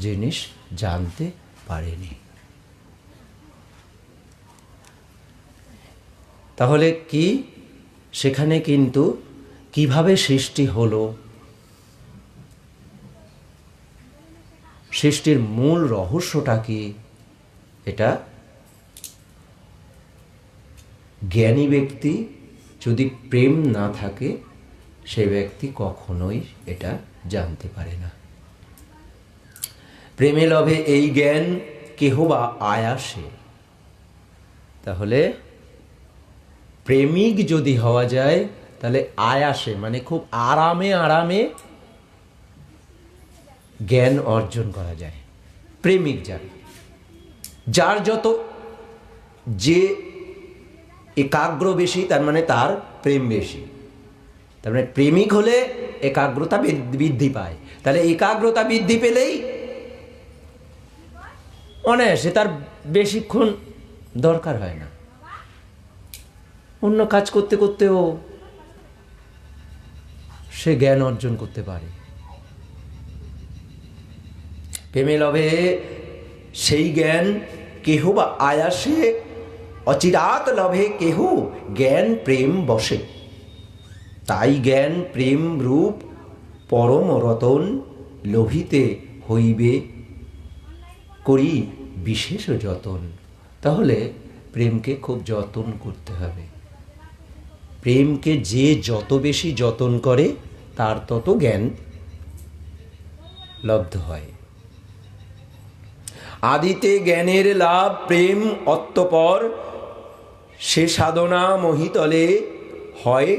জিনিস জানতে পারেনি। তাহলে কি সেখানে কিন্তু কিভাবে সৃষ্টি হলো, সৃষ্টির মূল রহস্যটা কি, এটা জ্ঞানী ব্যক্তি যদি প্রেম না থাকে সে ব্যক্তি কখনোই এটা জানতে পারে না। প্রেমে লভে এই জ্ঞান কেহ বা আয়াসে। তাহলে প্রেমিক যদি হওয়া যায় তাহলে আয়াসে মানে খুব আরামে আরামে জ্ঞান অর্জন করা যায়। প্রেমিক যার যত যে একাগ্র বেশি তার মানে তার প্রেম বেশি। তার মানে প্রেমিক হলে একাগ্রতা বৃদ্ধি পায়। তাহলে একাগ্রতা বৃদ্ধি পেলেই অনায়াসে তার বেশিক্ষণ দরকার হয় না, অন্য কাজ করতে করতেও সে জ্ঞান অর্জন করতে পারে। প্রেমে লভে সেই জ্ঞান কেহ বা আয়াসে, অচিরাত লভে কেহ জ্ঞান প্রেম বসে। তাই জ্ঞান প্রেম রূপ পরম রতন লোভিতে হইবে করি বিশেষ যতন। তাহলে প্রেমকে খুব যতন করতে হবে। প্রেমকে যে যত বেশি যতন করে তার তত জ্ঞান লব্ধ হয়। আদিতে জ্ঞানের লাভ প্রেম অতঃপর, সে সাধনা মহিতলে হয়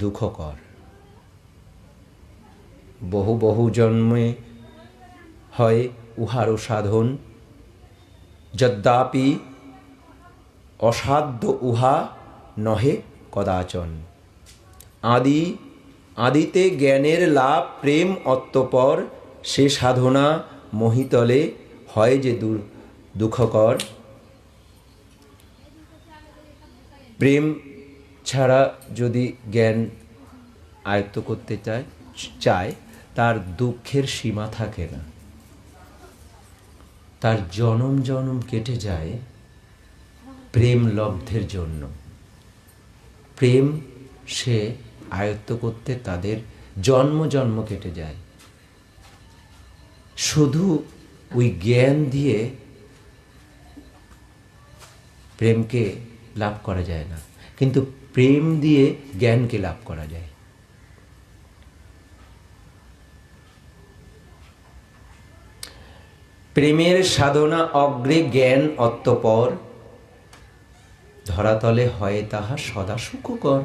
দুঃখকর। বহু বহু জন্মে হয় উহারও সাধন, যদ্যাপি অসাধ্য উহা নহে কদাচন। আদিতে জ্ঞানের লাভ প্রেম অতঃপর, সে সাধনা মহিতলে হয় যে দুঃখকর। প্রেম ছাড়া যদি জ্ঞান আয়ত্ত করতে চায় তার দুঃখের সীমা থাকে না, তার জনম জনম কেটে যায় প্রেম লব্ধের জন্য। প্রেম সে আয়ত্ত করতে তাদের জন্ম জন্ম কেটে যায়। শুধু ওই জ্ঞান দিয়ে প্রেমকে লাভ করা যায় না, কিন্তু প্রেম দিয়ে জ্ঞানকে লাভ করা যায়। প্রেমের সাধনা অগ্রে জ্ঞান অতঃপর, ধরাতলে হয় তাহা সদা সুখকর।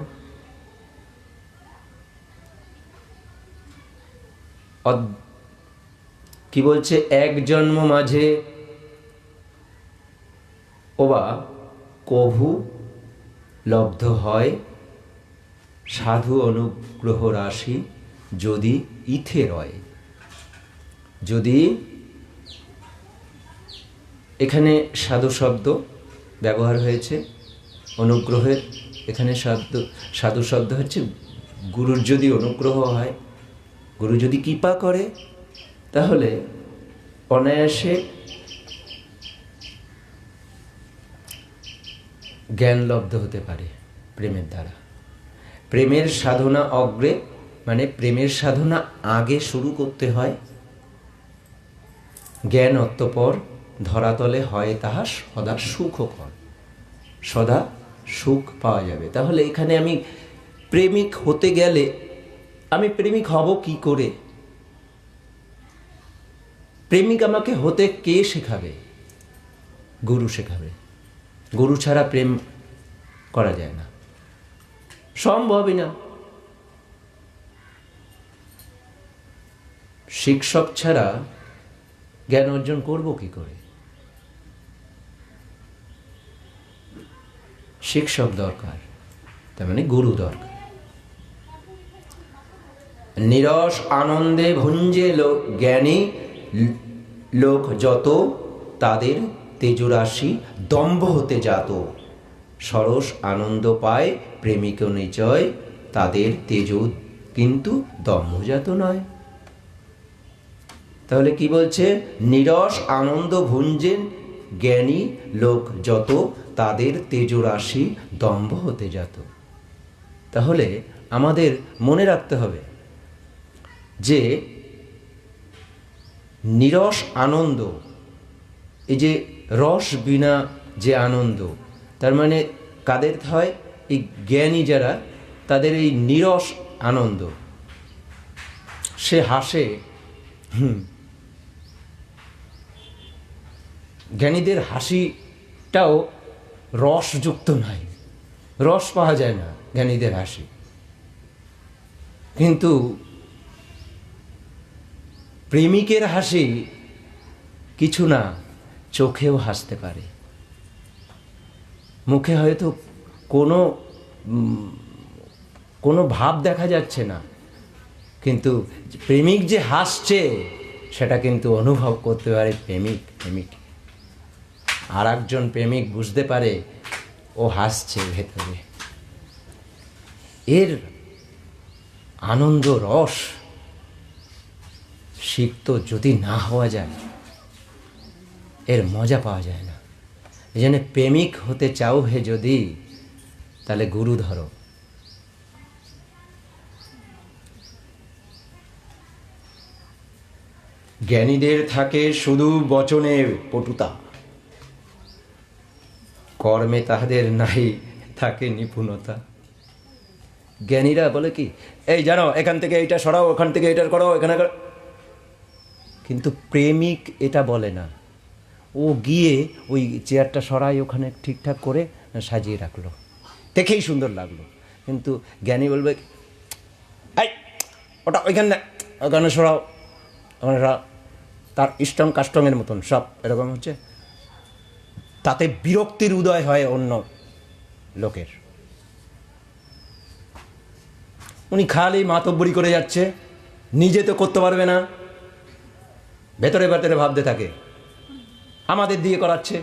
কি বলছে, এক জন্ম মাঝে ওবা কভু লব্ধ হয় সাধু অনুগ্রহ রাশি যদি ইথে রয়। যদি এখানে সাধু শব্দ ব্যবহার হয়েছে, অনুগ্রহের এখানে সাধু শব্দ হচ্ছে গুরুর যদি অনুগ্রহ হয়, গুরু যদি কৃপা করে তাহলে অনায়াসে জ্ঞান লব্ধ হতে পারে প্রেমের দ্বারা। প্রেমের সাধনা অগ্রে মানে প্রেমের সাধনা আগে শুরু করতে হয়, জ্ঞান অতঃপর ধরাতলে হয় তাহা সদা সুখকর। সদা সুখ পাওয়া যাবে। তাহলে এখানে আমি প্রেমিক হতে গেলে আমি প্রেমিক হব কি করে? প্রেমিক আমাকে হতে কে শেখাবে? গুরু শেখাবে। গুরু ছাড়া প্রেম করা যায় না, সম্ভবই না। শিক্ষক ছাড়া জ্ঞান অর্জন করব কি করে? শিক্ষক দরকার, তার মানে গুরু দরকার। নিরস আনন্দে ভুঞ্জে জ্ঞানী লোক যত, তাদের তেজরাশি দম্ভ হতে যাত। সরস আনন্দ পায় প্রেমিক নিচয়, তাদের তেজ কিন্তু দম্ভজাত নয়। তাহলে কি বলছে? নিরস আনন্দ ভুঞ্জেন জ্ঞানী লোক যত, তাদের তেজরাশি দম্ভ হতে যাত। তাহলে আমাদের মনে রাখতে হবে যে নিরস আনন্দ, এই যে রস বিনা যে আনন্দ, তার মানে কাদের হয়? এই জ্ঞানী যারা, তাদের এই নিরস আনন্দ। সে হাসে, জ্ঞানীদের হাসিটাও রসযুক্ত নয়, রস পাওয়া যায় না জ্ঞানীদের হাসি। কিন্তু প্রেমিকের হাসি কিছু না, চোখেও হাসতে পারে, মুখে হয়তো কোনো ভাব দেখা যাচ্ছে না, কিন্তু প্রেমিক যে হাসছে সেটা কিন্তু অনুভব করতে পারে প্রেমিক। আর একজন প্রেমিক বুঝতে পারে ও হাসছে ভেতরে। এর আনন্দ রস সিক্ত যদি না হওয়া যায়, এর মজা পাওয়া যায় না। এই জন্য প্রেমিক হতে চাও হে যদি, তাহলে গুরু ধরো। জ্ঞানীদের থাকে শুধু বচনে পটুতা, কর্মে তাহাদের নাই থাকে নিপুণতা। জ্ঞানীরা বলে কি, এই জানো এখান থেকে এইটা সরাও, ওখান থেকে এটা করো, এখানে করো। কিন্তু প্রেমিক এটা বলে না। ও গিয়ে ওই চেয়ারটা সরাই ওখানে ঠিকঠাক করে সাজিয়ে রাখলো, দেখেই সুন্দর লাগলো। কিন্তু জ্ঞানী বলবে, এই ওটা ওইখানে ওখানে সরাও, ওখানে সরাও। তার ইষ্টং কাষ্টংয়ের মতন সব এরকম হচ্ছে। তাতে বিরক্তির উদয় হয় অন্য লোকের। উনি খালি মাতব্বরি করে যাচ্ছে, নিজে তো করতে পারবে না, ভেতরে ভেতরে ভাবতে থাকে আমাদের দিয়ে করাচ্ছে।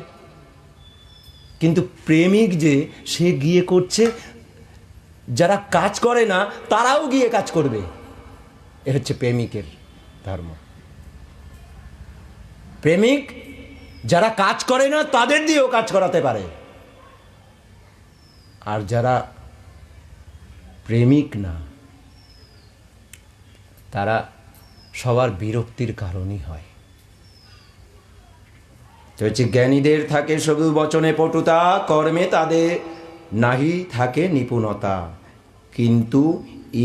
কিন্তু প্রেমিক যে, সে গিয়ে করছে, যারা কাজ করে না তারাও গিয়ে কাজ করবে। এ হচ্ছে প্রেমিকের ধর্ম। প্রেমিক যারা কাজ করে না তাদের দিয়েও কাজ করাতে পারে। আর যারা প্রেমিক না, তারা সবার বিরক্তির কারণই হয়। তো হচ্ছে জ্ঞানীদের থাকে শুধু বচনে পটুতা, কর্মে তাদের নাহি থাকে নিপুণতা। কিন্তু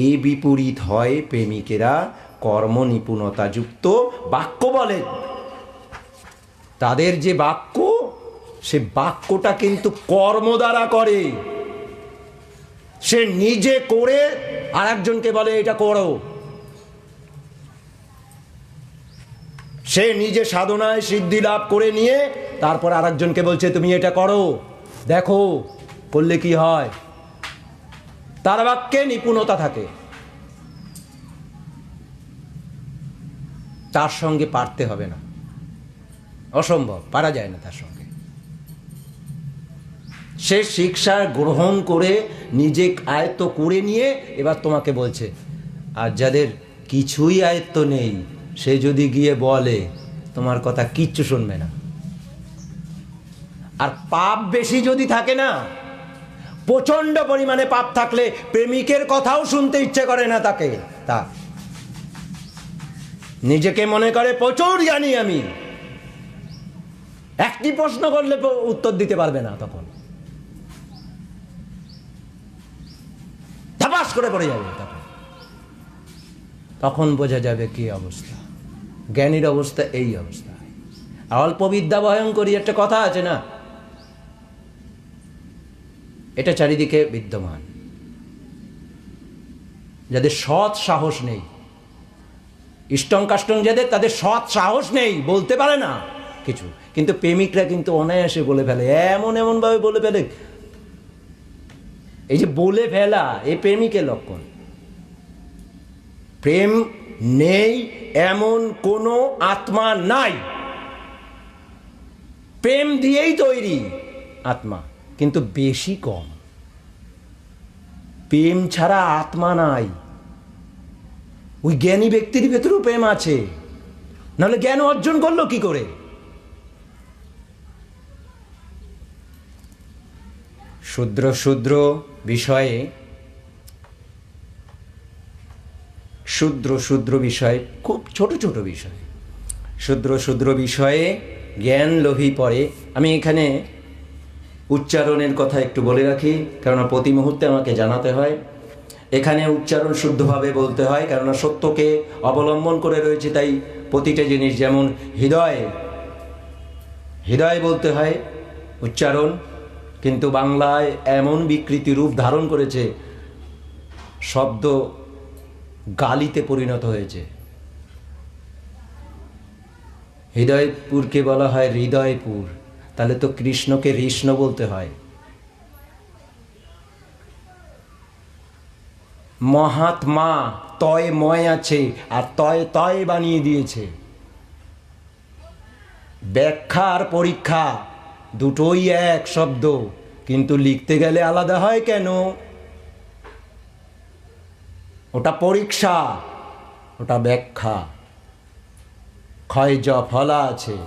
এ বিপরীত হয় প্রেমিকেরা কর্ম নিপুণতা যুক্ত বাক্য বলে। তাদের যে বাক্য, সে বাক্যটা কিন্তু কর্ম দ্বারা করে। সে নিজে করে আর একজনকে বলে এটা করো। সে নিজে সাধনায় সিদ্ধি লাভ করে নিয়ে তারপর আর একজনকে বলছে তুমি এটা করো, দেখো করলে কি হয়। তার বাক্যে নিপুণতা থাকে, তার সঙ্গে পারতে হবে না, অসম্ভব, পারা যায় না তার সঙ্গে। সে শিক্ষা গ্রহণ করে নিজে আয়ত্ত করে নিয়ে এবার তোমাকে বলছে। আর যাদের কিছুই আয়ত্ত নেই, সে যদি গিয়ে বলে, তোমার কথা কিচ্ছু শুনবে না। আর পাপ বেশি যদি থাকে না, প্রচন্ড পরিমাণে পাপ থাকলে প্রেমিকের কথাও শুনতে ইচ্ছে করে না তাকে। তা নিজেকে মনে করে প্রচুর জানি আমি, একটি প্রশ্ন করলে উত্তর দিতে পারবে না, তখন ধাপাস করে পড়ে যাবে। তখন বোঝা যাবে কি অবস্থা। জ্ঞানীর অবস্থা এই অবস্থা। আর অল্প বিদ্যা ভয়ঙ্করী একটা কথা আছে না, এটা চারিদিকে বিদ্যমান। যাদের সৎ সাহস নেই, ইষ্টং কাষ্টং যাদের, তাদের সৎ সাহস নেই, বলতে পারে না কিছু। কিন্তু প্রেমিকরা কিন্তু অনায়াসে বলে ফেলে, এমন ভাবে বলে ফেলে। এই যে বলে ফেলা, এই প্রেমিকের লক্ষণ। প্রেম নেই এমন কোনো আত্মা নাই। প্রেম দিয়েই তৈরি আত্মা, কিন্তু বেশি কম। প্রেম ছাড়া আত্মা নাই। ওই জ্ঞানী ব্যক্তির ভেতরেও প্রেম আছে, নাহলে জ্ঞান অর্জন করলো কি করে? ক্ষুদ্র ক্ষুদ্র বিষয়ে খুব ছোট ছোট বিষয়, ক্ষুদ্র ক্ষুদ্র বিষয়ে জ্ঞান লোভী পড়ে। আমি এখানে উচ্চারণের কথা একটু বলে রাখি, কেননা প্রতি মুহূর্তে আমাকে জানাতে হয়। এখানে উচ্চারণ শুদ্ধভাবে বলতে হয়, কেননা সত্যকে অবলম্বন করে রয়েছে, তাই প্রতিটা জিনিস যেমন হৃদয় বলতে হয় উচ্চারণ, কিন্তু বাংলায় এমন বিকৃতি রূপ ধারণ করেছে, শব্দ গালিতে পরিণত হয়েছে। হৃদয়পুরকে বলা হয় হৃদয়পুর, তাহলে তো কৃষ্ণকে কৃষ্ণ বলতে হয়। মহাত্মা তয় ময় আছে, আর তয় তয় বানিয়ে দিয়েছে। ব্যাখ্যা আর পরীক্ষা দুটোই এক শব্দ, কিন্তু লিখতে গেলে আলাদা হয় কেন? ওটা পরীক্ষা, ওটা ব্যাখ্যা। ক্ষয় জ ফলা আছে,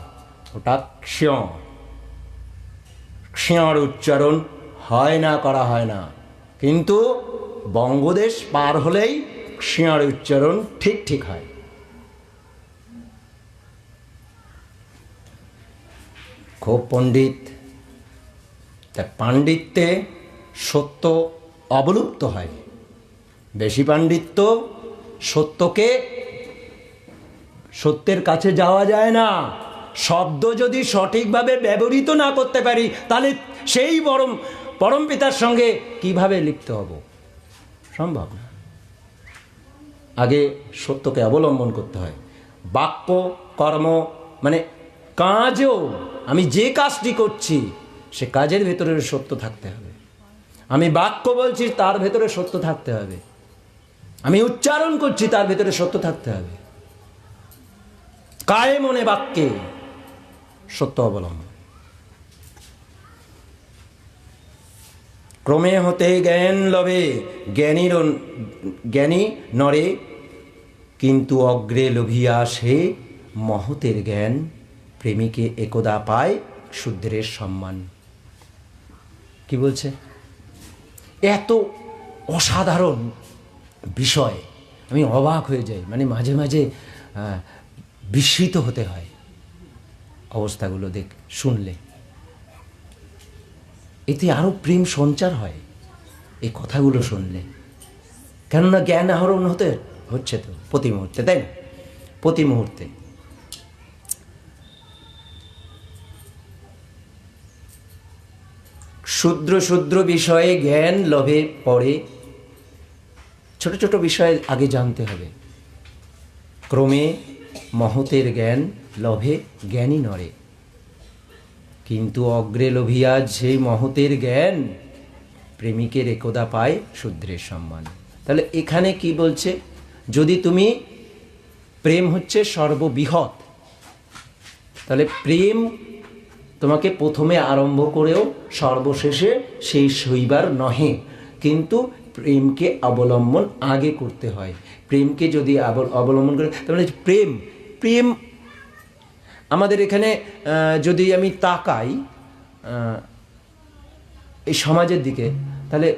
ওটা ক্ষর উচ্চারণ হয় না, করা হয় না, কিন্তু বঙ্গদেশ পার হলেই ক্ষর উচ্চারণ ঠিক ঠিক হয়। খুব পণ্ডিত, তা পাণ্ডিত্যে সত্য অবলুপ্ত হয়। বেশি পাণ্ডিত্য, সত্যের কাছে যাওয়া যায় না। শব্দ যদি সঠিকভাবে ব্যবহৃত না করতে পারি, তাহলে সেই পরম পিতার সঙ্গে কিভাবে লিপ্ত হব? সম্ভব না। আগে সত্যকে অবলম্বন করতে হয়। বাক্য কর্ম মানে কাজও, আমি যে কাজটি করছি সে কাজের ভেতরে সত্য থাকতে হবে। আমি বাক্য বলছি, তার ভেতরে সত্য থাকতে হবে। আমি উচ্চারণ করছি, তার ভেতরে সত্য থাকতে হবে। কায়ে মনে বাক্যে সত্য অবলম্বন। ক্রমে হতে জ্ঞান লভে, জ্ঞানী নরে, কিন্তু অগ্রে লোভিয়া সে মহতের জ্ঞান, প্রেমিকে একদা পায় শূদ্রের সম্মান। কি বলছে? এত অসাধারণ বিষয়, আমি অবাক হয়ে যাই, মানে মাঝে মাঝে বিস্মিত হতে হয় অবস্থাগুলো শুনলে। এতে আরও প্রেম সঞ্চার হয় এই কথাগুলো শুনলে, কেননা জ্ঞান আহরণ হচ্ছে তো প্রতি মুহূর্তে, তাই না? প্রতি মুহূর্তে। ক্ষুদ্র ক্ষুদ্র বিষয়ে জ্ঞান লোভে পড়ে, ছোট ছোট বিষয় আগে জানতে হবে। ক্রমে মহতের জ্ঞান লভে জ্ঞানী নরে, কিন্তু অগ্রে লোভিয়া সেই মহতের জ্ঞান, প্রেমিকের একদা পায় শূদ্রের সম্মান। তাহলে এখানে কি বলছে? যদি তুমি, প্রেম হচ্ছে সর্ববৃহৎ, তাহলে প্রেম তোমাকে প্রথমে আরম্ভ করেও সর্বশেষে সেই শৈবার নহে, কিন্তু প্রেমকে অবলম্বন আগে করতে হয়। প্রেমকে যদি অবলম্বন করে, তাহলে প্রেম আমাদের এখানে যদি আমি তাকাই এই সমাজের দিকে, তাহলে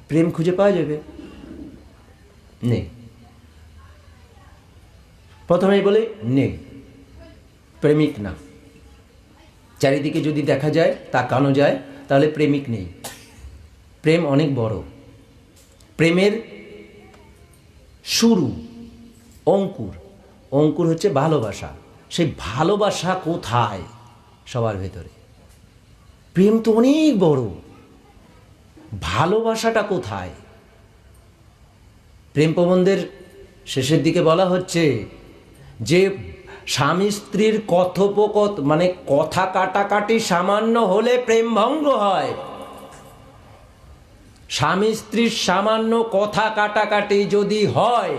প্রেম খুঁজে পাওয়া যাবে? নেই। প্রথমেই বলে নেই, প্রেমিক না। চারিদিকে যদি দেখা যায়, তাকানো যায়, তাহলে প্রেমিক নেই। প্রেম অনেক বড়। প্রেমের শুরু, অঙ্কুর হচ্ছে ভালোবাসা। সেই ভালোবাসা কোথায়? সবার ভেতরে। প্রেম তো অনেক বড়, ভালোবাসাটা কোথায়? প্রেম প্রবন্ধের শেষের দিকে বলা হচ্ছে যে স্বামী স্ত্রীর কথোপকথন মানে কথা কাটাকাটি সামান্য হলে প্রেম ভঙ্গ হয়। স্বামী স্ত্রীর সামান্য কথা কাটাকাটি যদি হয়,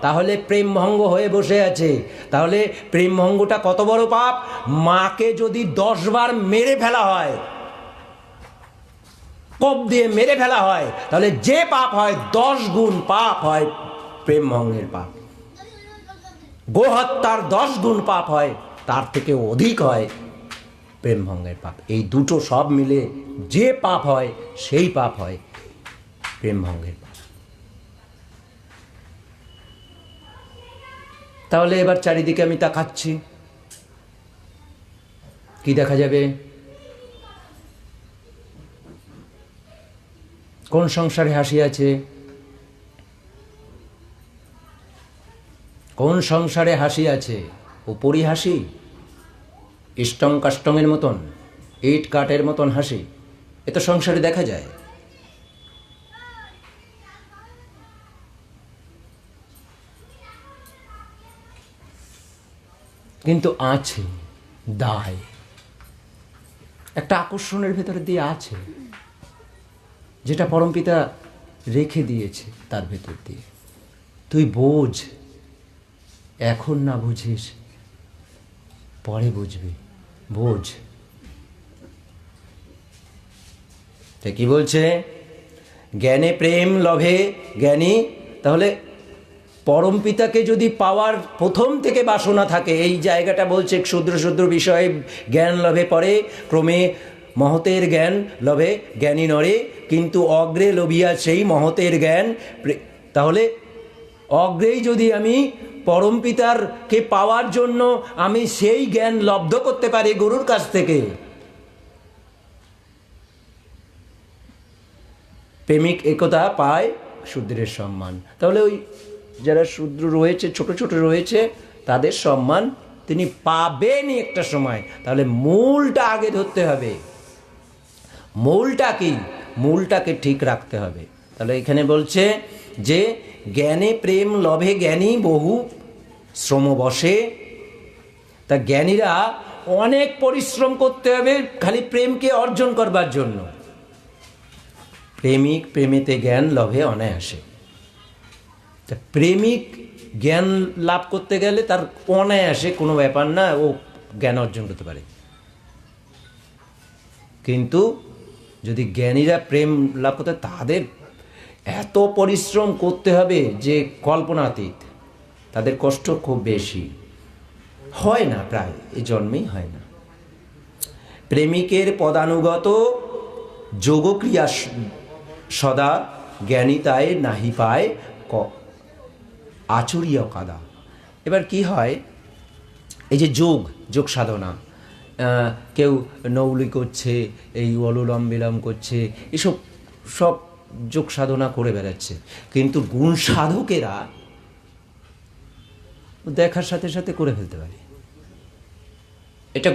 তাহলে প্রেম ভঙ্গ হয়ে বসে আছে। তাহলে প্রেম ভঙ্গটা কত বড় পাপ? মাকে যদি 10 বার মেরে ফেলা হয়, কোপ দিয়ে মেরে ফেলা হয়, তাহলে যে পাপ হয় 10 গুণ পাপ হয় প্রেম ভঙ্গের পাপ। গোহত্যার 10 গুণ পাপ হয়, তার থেকে অধিক হয় প্রেম ভঙ্গের পাপ। এই দুটো সব মিলে যে পাপ হয় সেই পাপ হয় প্রেম ভঙ্গের পাপ। তাহলে এবার চারিদিকে আমি তাকাচ্ছি, কি দেখা যাবে? কোন সংসারে হাসি আছে? কোন সংসারে হাসি আছে? উপরি হাসি, ইষ্টং কাষ্টংয়ের মতন, ইট কাঠের মতন হাসি, এ তো সংসারে দেখা যায়। কিন্তু আছে দায়, একটা আকর্ষণের ভেতরে দিয়ে আছে, যেটা পরমপিতা রেখে দিয়েছে তার ভেতর দিয়ে। তুই বোঝ, এখন না বুঝিস পরে বুঝবি, বোঝ। তা কি বলছে? জ্ঞানে প্রেম লভে জ্ঞানী। তাহলে পরমপিতাকে যদি পাওয়ার প্রথম থেকে বাসনা থাকে, এই জায়গাটা বলছে ক্ষুদ্র ক্ষুদ্র বিষয়ে জ্ঞান লভে পরে, ক্রমে মহতের জ্ঞান লভে জ্ঞানী নরে, কিন্তু অগ্রে লভিয়া সেই মহতের জ্ঞান। তাহলে অগ্রেই যদি আমি পরমপিতারকে পাওয়ার জন্য আমি সেই জ্ঞান লব্ধ করতে পারি গুরুর কাছ থেকে, প্রেমিক একতা পায় শূদ্রের সম্মান। তাহলে ওই যারা শূদ্র রয়েছে, ছোট ছোট রয়েছে, তাদের সম্মান তিনি পাবেনই একটা সময়। তাহলে মূলটা আগে ধরতে হবে। মূলটা কি? মূলটাকে ঠিক রাখতে হবে। তাহলে এখানে বলছে যে জ্ঞানে প্রেম লভে জ্ঞানী বহু শ্রম বসে। তা জ্ঞানীরা অনেক পরিশ্রম করতে হবে খালি প্রেমকে অর্জন করবার জন্য। প্রেমিক প্রেমেতে জ্ঞান লভে অনায়াসে। তা প্রেমিক জ্ঞান লাভ করতে গেলে তার অনায়াসে কোনো ব্যাপার না, ও জ্ঞান অর্জন করতে পারে। কিন্তু যদি জ্ঞানীরা প্রেম লাভ করতে, তাদের এত পরিশ্রম করতে হবে যে কল্পনাতীত। তাদের কষ্ট খুব বেশি, হয় না, প্রায় এই জন্মেই হয় না। প্রেমিকের পদানুগত যোগক্রিয়া সদা জ্ঞানী তাই নাহি পায় আচরিয় কাদা। এবার কি হয়, এই যে যোগ সাধনা, কেউ নৌলি করছে, এই অনুলোম বিলোম করছে, এসব সব যোগ সাধনা করে বেড়াচ্ছে। কিন্তু গুণ সাধকেরা দেখার সাথে সাথে করে ফেলতে পারে। এটা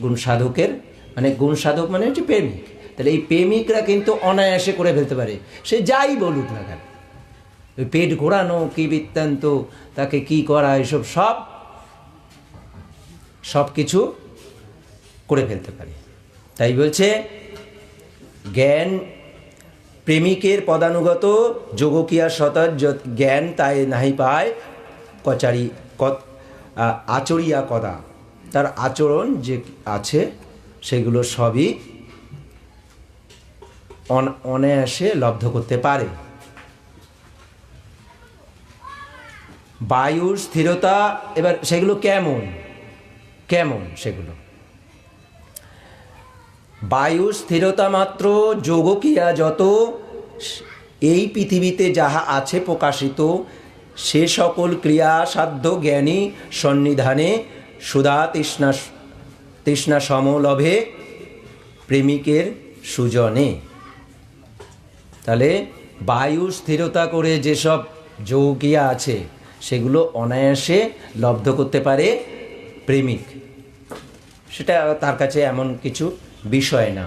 গুণ সাধকের মানে, গুণ সাধক মানে হচ্ছে প্রেমিক। তাহলে এই প্রেমিকরা কিন্তু অনায়াসে করে ফেলতে পারে, সে যাই বলুক না কেন। ওই পেট ঘোরানো কি বৃত্তান্ত, তাকে কি করা, এসব সব কিছু করে ফেলতে পারে। তাই বলছে জ্ঞান প্রেমিকের পদানুগত যোগকিয়া সতত জ্ঞান তাই নাহি পায় আচরিয়া কদা। তার আচরণ যে আছে সেগুলো সবই অনায়াসে লব্ধ করতে পারে। বায়ুর স্থিরতা, এবার সেগুলো কেমন সেগুলো? বায়ুর স্থিরতা মাত্র যোগকিয়া যত, এই পৃথিবীতে যাহা আছে প্রকাশিত, সে সকল ক্রিয়া সাধ্য জ্ঞানী সন্নিধানে সুধা তৃষ্ণা সমলভে প্রেমিকের সুজনে। তাহলে বায়ু স্থিরতা করে যেসব যোগিয়া আছে সেগুলো অনায়াসে লব্ধ করতে পারে প্রেমিক। সেটা তার কাছে এমন কিছু বিষয় না।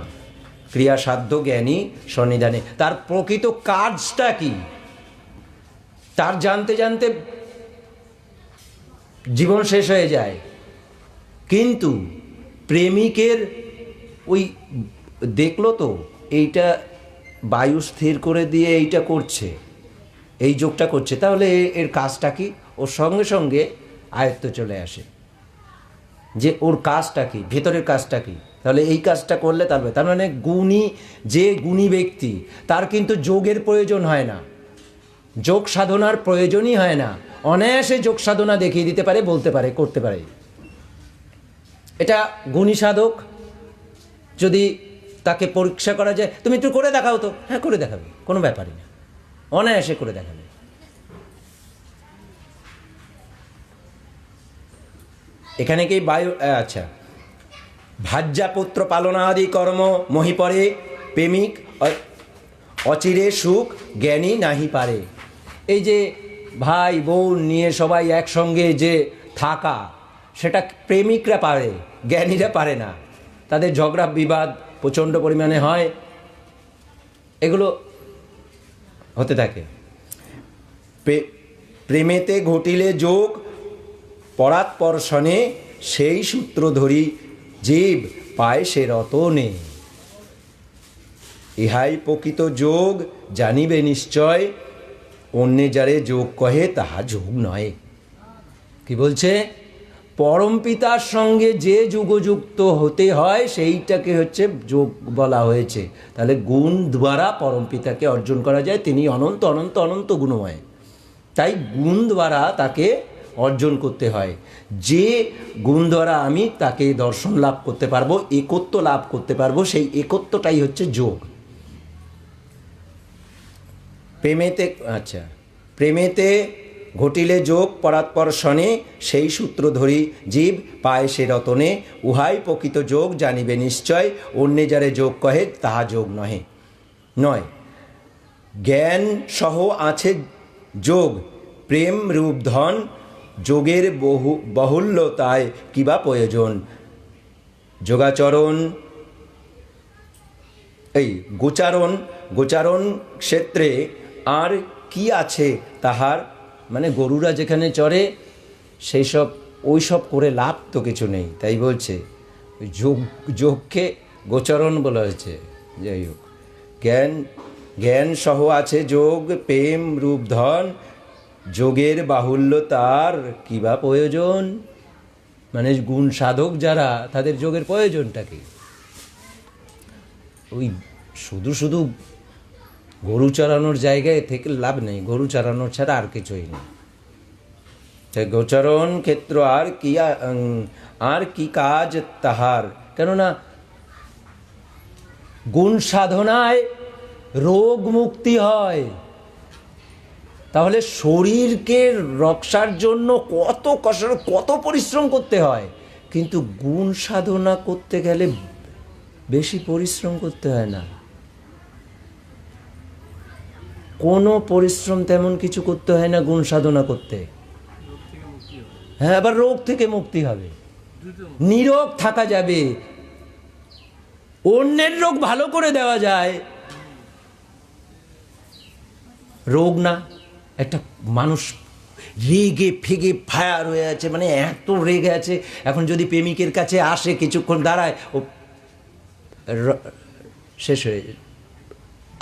ক্রিয়াসাধ্য জ্ঞানী সন্নিধানে, তার প্রকৃত কাজটা কি তার জানতে জানতে জীবন শেষ হয়ে যায়। কিন্তু প্রেমিকের ওই দেখলো তো এইটা বায়ু স্থির করে দিয়ে এইটা করছে, এই যোগটা করছে, তাহলে এর কাজটা কি? ওর সঙ্গে সঙ্গে আয়ত্ত চলে আসে যে ওর কাজটা কি, ভেতরের কাজটা কি। তাহলে এই কাজটা করলে তার মানে গুণী ব্যক্তি, তার কিন্তু যোগের প্রয়োজন হয় না, যোগ সাধনার প্রয়োজনই হয় না। অনায়াসে যোগ সাধনা দেখিয়ে দিতে পারে, বলতে পারে, করতে পারে। এটা গুণী সাধক যদি তাকে পরীক্ষা করা যায়, তুমি একটু করে দেখাও তো, হ্যাঁ করে দেখাবে, কোনো ব্যাপারই না, অনায়াসে করে দেখাবে। এখানে কি বায়ু, আচ্ছা, ভাজ্যাপুত্র পালনাদি কর্ম মহিপরে প্রেমিক অচিরে সুখ জ্ঞানী নাহি পারে। এই যে ভাই বোন নিয়ে সবাই একসঙ্গে যে থাকা, সেটা প্রেমিকরা পারে, জ্ঞানীরা পারে না। তাদের ঝগড়া বিবাদ প্রচণ্ড পরিমাণে হয়, এগুলো হতে থাকে। প্রেমেতে ঘটিলে যোগ পরাৎপর্শনে সেই সূত্র ধরি জীব পায় সে রতনে। ইহাই প্রকৃত যোগ জানিবে নিশ্চয়, অন্যে যারে যোগ কহে তাহা যোগ নয়। কি বলছে? পরম পিতার সঙ্গে যে যুগযুক্ত হতে হয় সেইটাকে হচ্ছে যোগ বলা হয়েছে। তাহলে গুণ দ্বারা পরম পিতাকে অর্জন করা যায়, তিনি অনন্ত অনন্ত অনন্ত গুণময়, তাই গুণ দ্বারা তাকে অর্জন করতে হয়। যে গুণ দ্বারা আমি তাকে দর্শন লাভ করতে পারবো, একত্ব লাভ করতে পারবো, সেই একত্বটাই হচ্ছে যোগ। প্রেমেতে, আচ্ছা, প্রেমেতে ঘটিলে যোগ পরাৎপর্শনে সেই সূত্র ধরি জীব পায় সে রতনে। উহাই প্রকৃত যোগ জানিবে নিশ্চয়, অন্যে যারে যোগ কহে তাহা যোগ নহে নয়। জ্ঞান সহ আছে যোগ প্রেম রূপ ধন, যোগের বাহুল্যতায় কিবা প্রয়োজন। যোগাচরণ গোচারণ ক্ষেত্রে আর কি আছে তাহার, মানে গরুরা যেখানে চড়ে সেই সব, ওই সব করে লাভ তো কিছু নেই, তাই বলছে যোগকে গোচরণ বলা হয়েছে। যাই হোক, জ্ঞান সহ আছে যোগ প্রেম রূপ ধন, যোগের বাহুল্য তার কিবা প্রয়োজন। মানে গুণ সাধক যারা, তাদের যোগের প্রয়োজনটা কি? ওই শুধু শুধু গরু চড়ানোর জায়গায় থেকে লাভ নেই, গরু চড়ানোর ছাড়া আর কিছুই নেই। গোচরণ ক্ষেত্র আর কি কাজ তাহার, কেননা গুণ সাধনায় রোগ মুক্তি হয়। তাহলে শরীরকে রক্ষার জন্য কত পরিশ্রম করতে হয়, কিন্তু গুণ সাধনা করতে গেলে বেশি পরিশ্রম করতে হয় না, কোনো পরিশ্রম তেমন কিছু করতে হয় না গুণ সাধনা করতে। হ্যাঁ, আবার রোগ থেকে মুক্তি হবে, নিরোগ থাকা যাবে, অন্যের রোগ ভালো করে দেওয়া যায়। রোগ না, একটা মানুষ রেগে ফেগে ফায়ার হয়ে আছে, মানে এত রেগে আছে, এখন যদি প্রেমিকের কাছে আসে কিছুক্ষণ দাঁড়ায়, ও শেষ হয়ে যায়,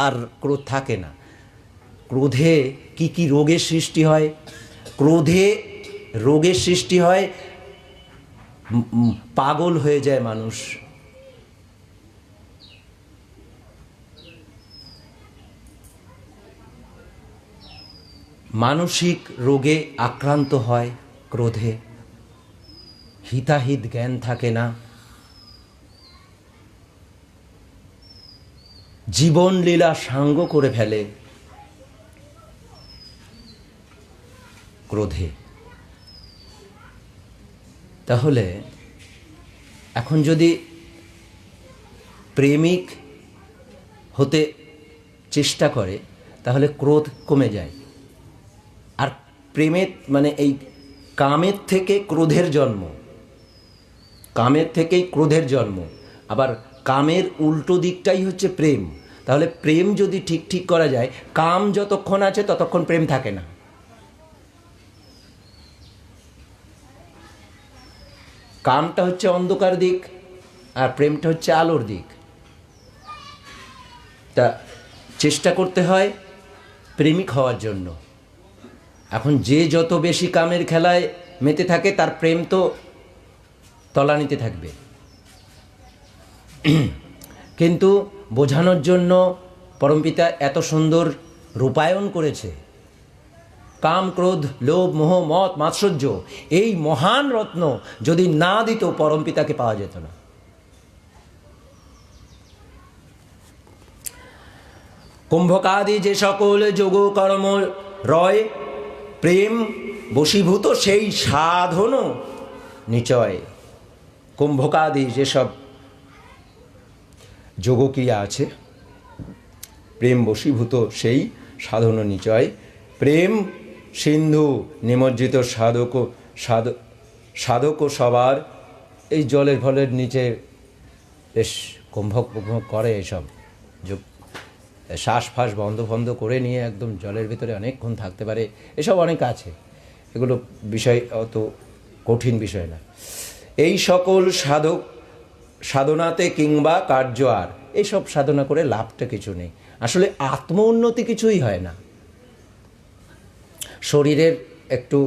আর ক্রোধ থাকে না। ক্রোধে কি রোগের সৃষ্টি হয়? ক্রোধে রোগের সৃষ্টি হয়, পাগল হয়ে যায় মানুষ, মানসিক রোগে আক্রান্ত হয় ক্রোধে, হিতাহিত জ্ঞান থাকে না, জীবন লীলা সাঙ্গ করে ফেলে ক্রোধে। তাহলে এখন যদি প্রেমিক হতে চেষ্টা করে তাহলে ক্রোধ কমে যায়। আর প্রেমের মানে এই কামের থেকে ক্রোধের জন্ম, কামের থেকেই ক্রোধের জন্ম, আবার কামের উল্টো দিকটাই হচ্ছে প্রেম। তাহলে প্রেম যদি ঠিক করা যায়, কাম যতক্ষণ আছে ততক্ষণ প্রেম থাকে না। কামটা হচ্ছে অন্ধকার দিক আর প্রেমটা হচ্ছে আলোর দিক। তা চেষ্টা করতে হয় প্রেমিক হওয়ার জন্য। এখন যে যত বেশি কামের খেলায় মেতে থাকে তার প্রেম তো তলানিতে থাকবে। কিন্তু বোঝানোর জন্য পরমপিতা এত সুন্দর রূপায়ণ করেছে কাম, ক্রোধ, লোভ, মোহ, মদ, মাৎসর্য, এই মহান রত্ন যদি না দিত পরমপিতাকে পাওয়া যেত না। কুম্ভকাদি যে সকল যোগ কর্ম রয় প্রেম বশীভূত সেই সাধন নিচয়। কুম্ভকাদি যেসব যোগক্রিয়া আছে প্রেম বশীভূত সেই সাধন নিচয়। প্রেম সিন্ধু নিমজ্জিত সাধক সবার, এই জলের ফলের নিচে বেশ কুম্ভক করে এসব শ্বাস ফাঁস বন্ধ করে নিয়ে একদম জলের ভিতরে অনেকক্ষণ থাকতে পারে, এসব অনেক আছে, এগুলো বিষয় অত কঠিন বিষয় না। এই সকল সাধনাতে কিংবা কার্য আর, এইসব সাধনা করে লাভটা কিছু নেই, আসলে আত্ম উন্নতি কিছুই হয় না। শরীরের একটু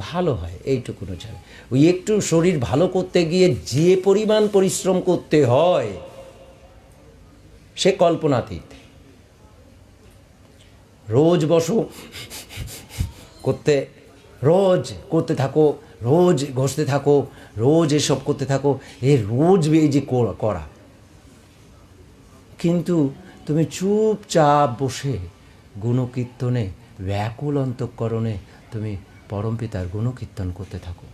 ভালো হয় এইটুকুনো ছাড়া, ওই একটু শরীর ভালো করতে গিয়ে যে পরিমাণ পরিশ্রম করতে হয় সে কল্পনাতীত। রোজ বসো রোজ করতে থাকো, রোজ ঘষতে থাকো, রোজ এসব করতে থাকো, রোজ এই যে করা, কিন্তু তুমি চুপচাপ বসে গুণকীর্তনে ব্যাকুল অন্তঃকরণে তুমি পরমপিতার গুণকীর্তন করতে থাকো,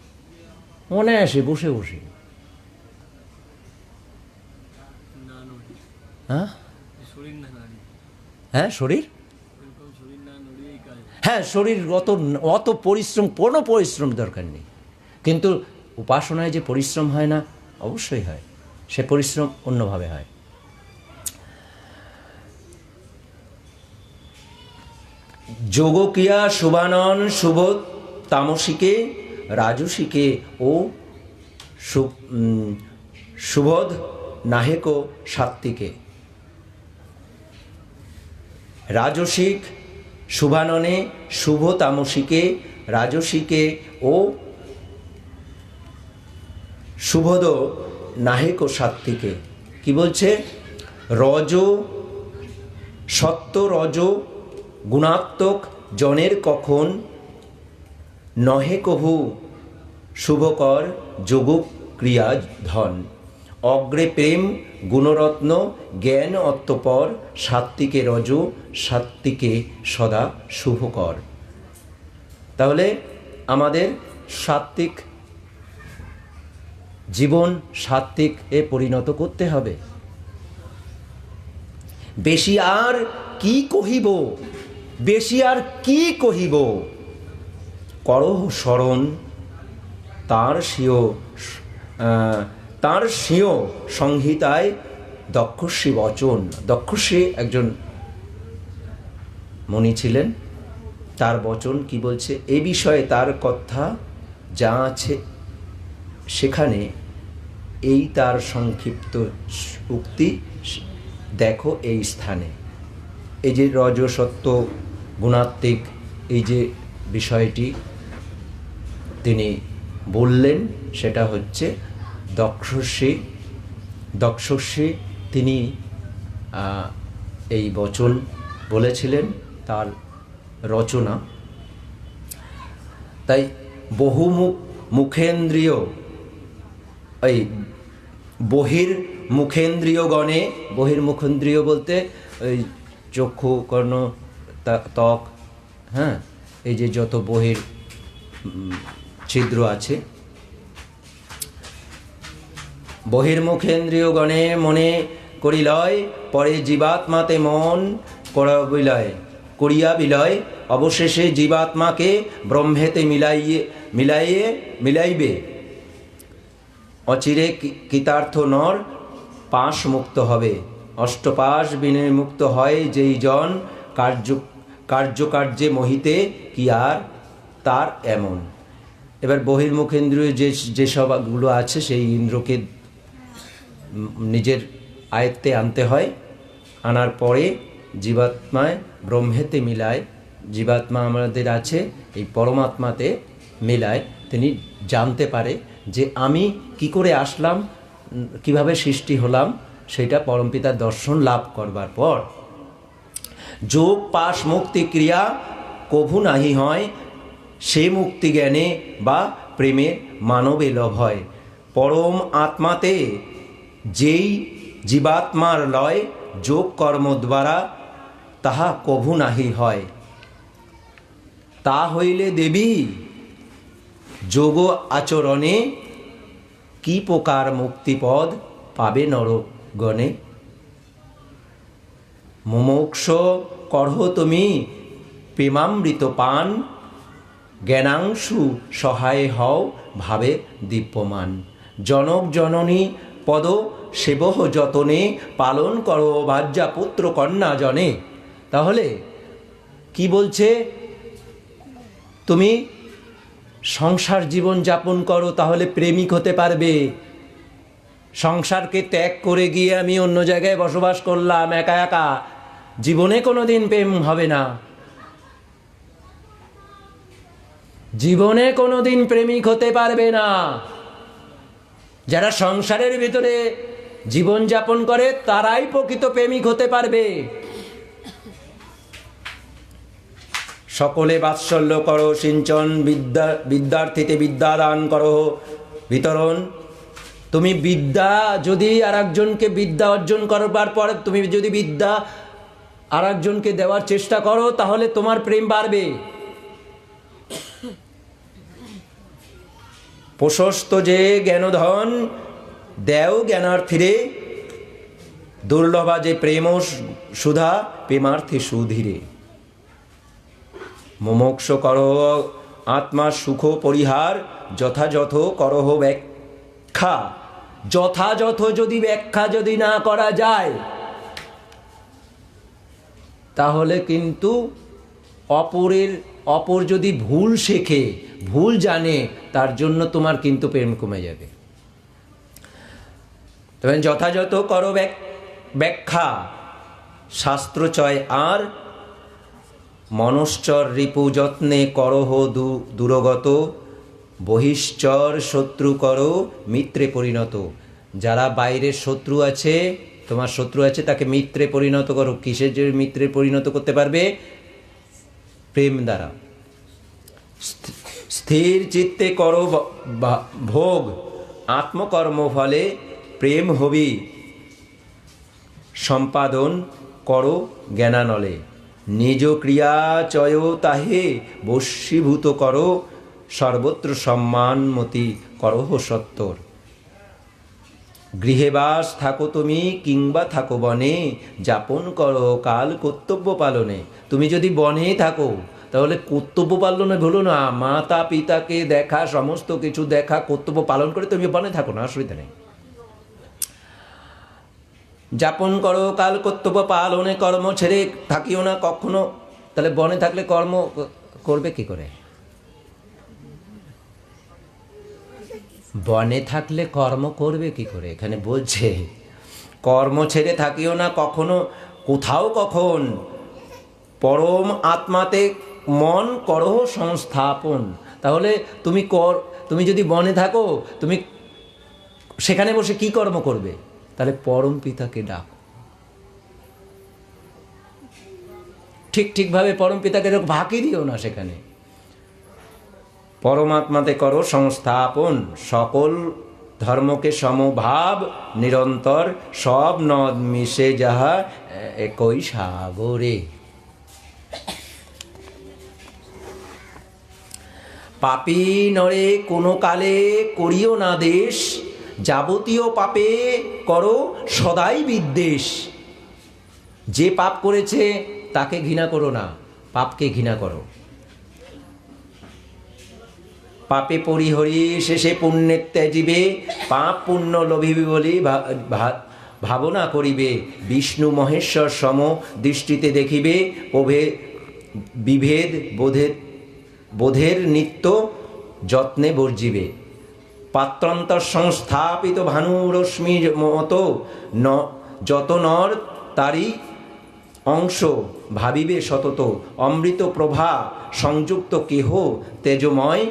মনে আসে বসে বসে। হ্যাঁ শরীর, হ্যাঁ শরীর অত পরিশ্রম, কোনো পরিশ্রম দরকার নেই, কিন্তু উপাসনায় যে পরিশ্রম হয় না, অবশ্যই হয়, সে পরিশ্রম অন্যভাবে হয়। যোগক্রিয়া শুভানন শুভ তামসিকে রাজসিকে ও সুবোধ নাহেক সাত্ত্বিকে। রাজসিক শুভাননে, শুভ তামসিকে, রাজসিকে ও সুবোধ নাহেক সাত্ত্বিকে। কি বলছে? সত্য রজ গুণাত্মক জনের কখন নহে কহু শুভকর যোগ ক্রিয়া ধন। অগ্রে প্রেম গুণরত্ন জ্ঞান অত্যপর, সাত্ত্বিকে রজ সাত্ত্বিকে সদা শুভকর। তাহলে আমাদের সাত্ত্বিক জীবন সাত্ত্বিক এ পরিণত করতে হবে। বেশি আর কি কহিব, বেশি আর কি কহিব, করহ স্মরণ তার স্বীয় সংহিতায় দক্ষশ্রী বচন। দক্ষশ্রী একজন মুনি ছিলেন, তার বচন কি বলছে এ বিষয়ে, তার কথা যা আছে সেখানে এই তার সংক্ষিপ্ত উক্তি দেখো এই স্থানে। এই যে রজসত্ব গুণাত্মিক এই যে বিষয়টি তিনি বললেন, সেটা হচ্ছে দক্ষশ্রী তিনি এই বচন বলেছিলেন, তার রচনা। তাই মুখেন্দ্রীয়, এই বহির্মুখেন্দ্রিয়গণে, বহির্মুখেন্দ্রীয় বলতে ওই চক্ষু, কর্ণ, ত্বক, হ্যাঁ, এই যে যত বহির ছিদ্র আছে, বহির্মুখেন্দ্রিয়গণে মনে করিলয়, পরে জীবাত্মাতে মন করিয়া বিলয়, অবশেষে জীবাত্মাকে ব্রহ্মেতে মিলাইবে। অচিরে কৃতার্থ নর পাশ মুক্ত হবে, অষ্টপাশ বিনির্মুক্ত হয় যেই জন, কার্যে মোহিতে কি আর তার এমন। এবার বহির্মুখেন্দ্রীয় যেসবগুলো আছে সেই ইন্দ্রকে নিজের আয়ত্তে আনতে হয়, আনার পরে জীবাত্মায় ব্রহ্মেতে মিলায়, জীবাত্মা আমাদের আছে এই পরমাত্মাতে মিলায়, তিনি জানতে পারে যে আমি কি করে আসলাম, কিভাবে সৃষ্টি হলাম, সেটা পরমপিতার দর্শন লাভ করবার পর যোগ পাশ মুক্তি ক্রিয়া কভু নাহি হয়, সে মুক্তি জ্ঞানে বা প্রেমে মানবে লভ হয়। পরম আত্মাতে যেই জীবাত্মার লয়, যোগ কর্ম দ্বারা তাহা কভু নাহি হয়। তা হইলে দেবী যোগ আচরণে, কি প্রকার মুক্তিপদ পাবে নরগণে। মুমুক্ষু করহ তুমি প্রেমামৃত পান, জ্ঞানাংশু সহায় হও ভাবে দীপ্যমান। জনক জননী পদ সেবহ যতনে, পালন করো ভাজ্যা পুত্র কন্যা জনে। তাহলে কি বলছে? তুমি সংসার জীবন যাপন করো, তাহলে প্রেমিক হতে পারবে। সংসারকে ত্যাগ করে গিয়ে আমি অন্য জায়গায় বসবাস করলাম একা একা, জীবনে কোনোদিন প্রেম হবে না, জীবনে কোনোদিন প্রেমিক হতে পারবে না। যারা সংসারের ভিতরে জীবন যাপন করে তারাই প্রকৃত প্রেমিক হতে পারবে। সকলে বাৎসল্য করো সিঞ্চন, বিদ্যার্থীতে বিদ্যা দান করো বিতরণ। তুমি বিদ্যা যদি আর একজনকে বিদ্যা অর্জন করবার পর তুমি যদি বিদ্যা আর একজনকে দেওয়ার চেষ্টা করো, তাহলে তোমার প্রেম বাড়বে। প্রশস্ত যে জ্ঞানধন দেও জ্ঞানার্থীরে, দুর্লভা যে প্রেম সুধা প্রেমার্থী সুধীরে। মুমুক্ষু করহ আত্মার সুখ পরিহার, যথাযথ করহ ব্যাখ্যা। যথাযথ যদি ব্যাখ্যা যদি না করা যায়, তাহলে কিন্তু অপর যদি ভুল শেখে, ভুল জানে, তার জন্য তোমার কিন্তু প্রেম কমে যাবে। তবে যথাযথ করো ব্যাখ্যা, শাস্ত্রচয় আর মনশ্চর রিপু যত্নে করহ দূরগত, বহিশ্চর শত্রু করো মিত্রে পরিণত। যারা বাইরের শত্রু আছে, তোমার শত্রু আছে, তাকে মিত্রে পরিণত করো। কিসের যে মিত্রে পরিণত করতে পারবে? প্রেম দ্বারা। স্থির চিত্তে করো ভোগ, আত্মকর্ম ফলে প্রেম হবি সম্পাদন করো জ্ঞানানলে। নিজ ক্রিয়া চয় তাহে বশীভূত করো, সর্বত্র সম্মানমতি করহ সত্তর। গৃহে বাস থাকো তুমি কিংবা থাকো বনে, যাপন করো কাল কর্তব্য পালনে। তুমি যদি বনে থাকো তাহলে কর্তব্য পালনে ভুলো না। মাতা পিতাকে দেখা, সমস্ত কিছু দেখা, কর্তব্য পালন করে তুমি বনে থাকো না, অসুবিধা নেই। যাপন করো কাল কর্তব্য পালনে, কর্ম ছেড়ে থাকিও না কখনো। তাহলে বনে থাকলে কর্ম করবে কি করে? বনে থাকলে কর্ম করবে কি করে? এখানে বলছে কর্ম ছেড়ে থাকিও না কখনো, কোথাও কখন। পরম আত্মাতে মন করো সংস্থাপন। তাহলে তুমি যদি বনে থাকো, তুমি সেখানে বসে কি কর্ম করবে? তাহলে পরম পিতাকে ডাকো, ঠিকভাবে পরম পিতাকে ফাঁকি দিও না সেখানে। পরমাত্মাতে করো সংস্থাপন, সকল ধর্মকে সমভাব নিরন্তর, সব নদ মিশে যাহা একই সাগরে। পাপী নরে কোনো কালে করিও না দেশ, যাবতীয় পাপে করো সদাই বিদ্বেষ। যে পাপ করেছে তাকে ঘৃণা করো না, পাপকে ঘৃণা করো। পাপে পরিহরি শেষে পুণ্যে ত্যাজিবে, পাপ পুণ্য লোভিবে বলি ভাবনা করিবে। বিষ্ণু মহেশ্বর সম দৃষ্টিতে দেখিবে, বিভেদ বোধের নিত্য যত্নে বর্জিবে। পাত্রান্তর সংস্থাপিত ভানু রশ্মি মতো যত নর তারই অংশ ভাবিবে সতত। অমৃত প্রভা সংযুক্ত কেহ তেজময়,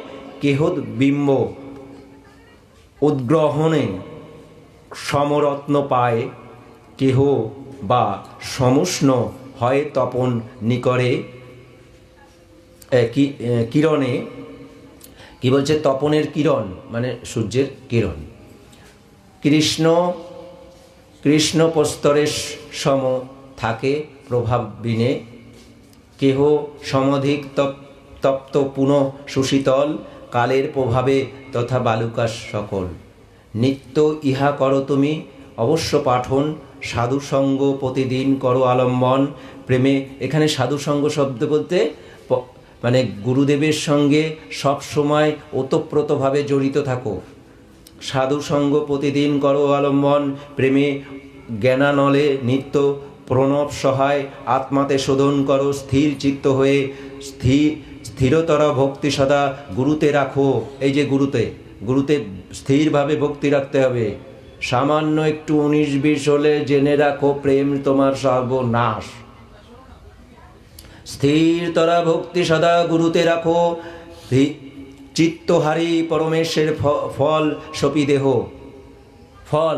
কেহ বিম্ব উদ্গ্রহণে সমরত্ন পায়, কেহ বা সমুষ্ণ হয় তপন নিকরে কিরণে, কি বলছে, তপনের কিরণ মানে সূর্যের কিরণ, কৃষ্ণ প্রস্তরের সম থাকে প্রভাব বিনে, কেহ সমধিক তপ্ত পুনঃ সুশীতল, কালের প্রভাবে তথা বালুকাস সকল। নিত্য ইহা করো তুমি অবশ্য পাঠন, সাধুসঙ্গ প্রতিদিন করো আলম্বন। প্রেমে, এখানে সাধুসঙ্গ শব্দ বলতে মানে গুরুদেবের সঙ্গে সব সময় ওতপ্রোতভাবে জড়িত থাকো। সাধুসঙ্গ প্রতিদিন করো অবলম্বন, প্রেমে জ্ঞানানলে নিত্য প্রণব সহায়, আত্মাতে শোধন করো স্থির চিত্ত হয়ে, স্থিরতর ভক্তি সদা গুরুতে রাখো। এই যে গুরুতে স্থিরভাবে ভক্তি রাখতে হবে। সামান্য একটু 19-20 হলে জেনে রাখো প্রেম তোমার সর্বনাশ। স্থিরতরা ভক্তি সদা গুরুতে রাখো, চিত্তহারি পরমেশ্বর ফল সপি দেহ। ফল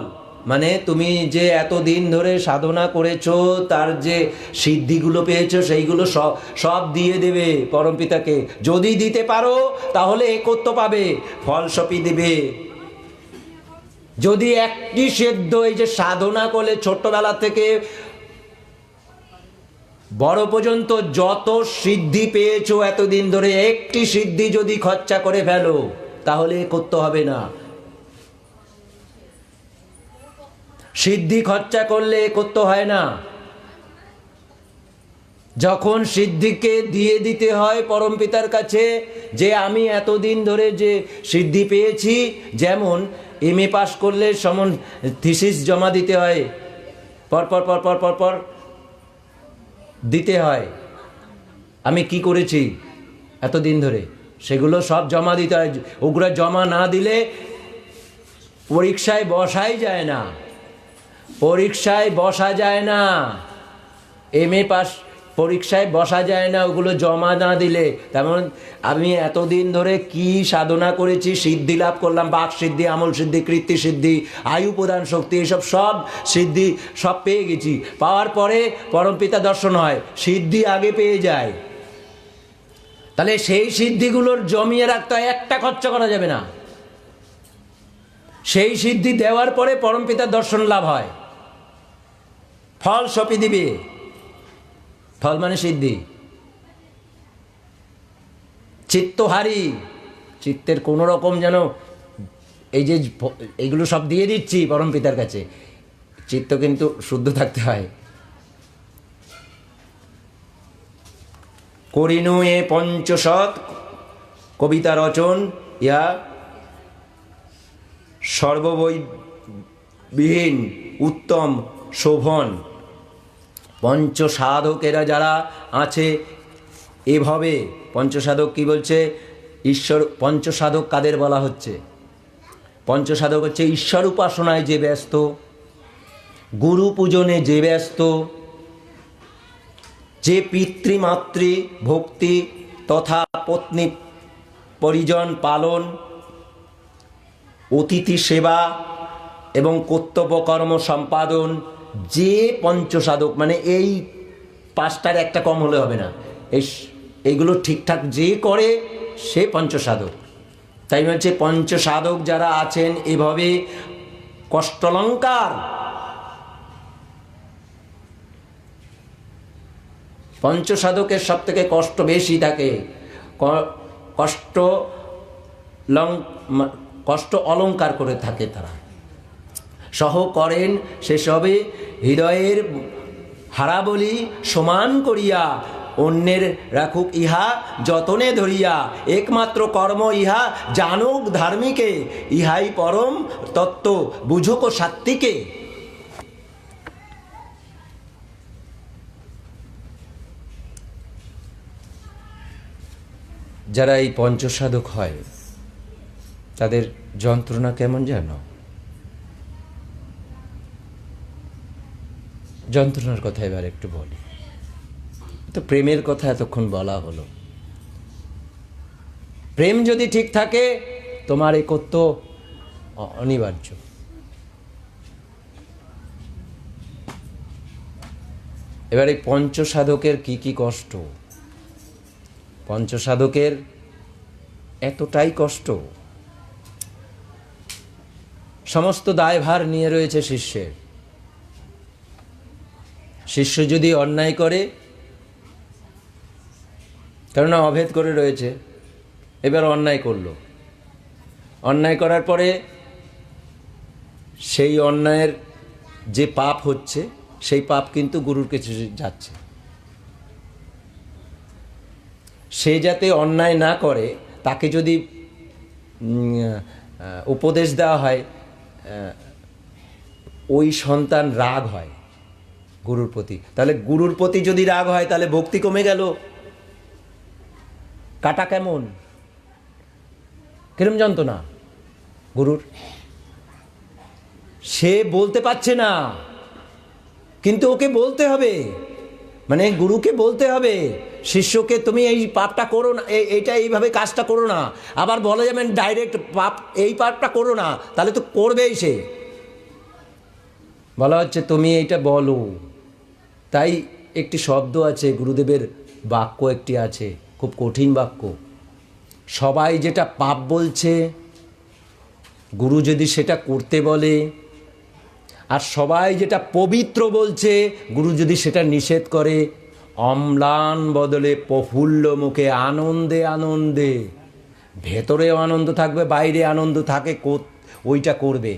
মানে তুমি যে এতদিন ধরে সাধনা করেছো, তার যে সিদ্ধিগুলো পেয়েছো সেইগুলো সব দিয়ে দেবে পরমপিতাকে। যদি দিতে পারো তাহলে একত্ব পাবে, ফল সপি দেবে। যদি একটি সেদ্ধ, এই যে সাধনা করলে ছোট্টবেলা থেকে বড় পর্যন্ত যত সিদ্ধি পেয়েছো এতদিন ধরে, একটি সিদ্ধি যদি খরচা করে ফেলো তাহলে করতে হবে না। সিদ্ধি খরচা করলে করতে হয় না। যখন সিদ্ধিকে দিয়ে দিতে হয় পরমপিতার কাছে, যে আমি এতদিন ধরে যে সিদ্ধি পেয়েছি, যেমন MA পাস করলে সমন থিসিস জমা দিতে হয়, পর দিতে হয়। আমি কি করেছি এতদিন ধরে সেগুলো সব জমা দিতে হয়। ওগুলো জমা না দিলে পরীক্ষায় বসাই যায় না, পরীক্ষায় বসা যায় না। MA পাস পরীক্ষায় বসা যায় না ওগুলো জমা না দিলে। তেমন আমি এতদিন ধরে কি সাধনা করেছি, সিদ্ধি লাভ করলাম, বাক সিদ্ধি, আমল সিদ্ধি, কৃত্তি সিদ্ধি, আয়ু প্রদান শক্তি, এসব সব সিদ্ধি সব পেয়ে গেছি। পাওয়ার পরে পরমপিতা দর্শন হয়, সিদ্ধি আগে পেয়ে যায়। তাহলে সেই সিদ্ধিগুলোর জমিয়ে রাখতে হয়, একটা খরচা করা যাবে না। সেই সিদ্ধি দেওয়ার পরে পরমপিতার দর্শন লাভ হয়, ফল সপি দিবে। ফল মানে সিদ্ধি। চিত্তহারি, চিত্তের কোনো রকম যেন এই যে এইগুলো সব দিয়ে দিচ্ছি পরমপিতার কাছে, চিত্ত কিন্তু শুদ্ধ থাকতে হয়। করিনু এ পঞ্চশত কবিতা রচন, ইয়া সর্ববৈবিহীন উত্তম শোভন। পঞ্চসাধকেরা যারা আছে এভাবে, পঞ্চসাধক কি বলছে, ঈশ্বর। পঞ্চসাধক কাদের বলা হচ্ছে? পঞ্চসাধক হচ্ছে ঈশ্বর উপাসনায় যে ব্যস্ত, গুরু পূজনে যে ব্যস্ত, যে পিতৃমাতৃ ভক্তি তথা পত্নী পরিজন পালন, অতিথি সেবা এবং কর্তব্য কর্ম সম্পাদন, যে পঞ্চসাধক, মানে এই 5টার একটা কম হলে হবে না, এইগুলো ঠিকঠাক যে করে সে পঞ্চসাধক। তাই হচ্ছে পঞ্চসাধক যারা আছেন এভাবে কষ্টলঙ্কার, পঞ্চসাধকের সব থেকে কষ্ট বেশি থাকে। কষ্ট অলঙ্কার করে থাকে তারা, সহ করেন সেসবে হৃদয়ের হারাবলি সমান করিয়া, অন্যের রাখুক ইহা যতনে ধরিয়া, একমাত্র কর্ম ইহা জানুক ধার্মিকে, ইহাই পরম তত্ত্ব বুঝুক সাত্ত্বিকে। যারা এই পঞ্চসাধক হয় তাদের যন্ত্রণা কেমন জানো? যন্ত্রণার কথা এবার একটু বলি। তো প্রেমের কথা এতক্ষণ বলা হলো। প্রেম যদি ঠিক থাকে তোমার একত্ব অনিবার্য। এবার এই পঞ্চসাধকের কি কষ্ট, পঞ্চসাধকের এতটাই কষ্ট, সমস্ত দায়ভার নিয়ে রয়েছে শিষ্যের। শিষ্য যদি অন্যায় করে, কেননা অভেদ করে রয়েছে, এবার অন্যায় করলো, অন্যায় করার পরে সেই অন্যায়ের যে পাপ হচ্ছে সেই পাপ কিন্তু গুরুর কাছে যাচ্ছে। সে যাতে অন্যায় না করে তাকে যদি উপদেশ দেওয়া হয়, ওই সন্তান রাগ হয় গুরুর প্রতি, তাহলে গুরুর প্রতি যদি রাগ হয় তাহলে ভক্তি কমে গেল। কাটা কেমন, কিরম যন্ত্রণা গুরুর। সে বলতে পারছে না, কিন্তু ওকে বলতে হবে, মানে গুরুকে বলতে হবে শিষ্যকে, তুমি এই পাপটা করো না, এইটা এইভাবে কাজটা করো না। আবার বলা যাবেন ডাইরেক্ট পাপ, এই পাপটা করো না, তাহলে তো করবেই সে। বলা হচ্ছে তুমি এইটা বলো। তাই একটি শব্দ আছে, গুরুদেবের বাক্য একটি আছে, খুব কঠিন বাক্য। সবাই যেটা পাপ বলছে, গুরু যদি সেটা করতে বলে, আর সবাই যেটা পবিত্র বলছে, গুরু যদি সেটা নিষেধ করে, অম্লান বদলে প্রফুল্ল মুখে আনন্দে আনন্দে, ভেতরেও আনন্দ থাকবে, বাইরে আনন্দ থাকে, ওইটা করবে।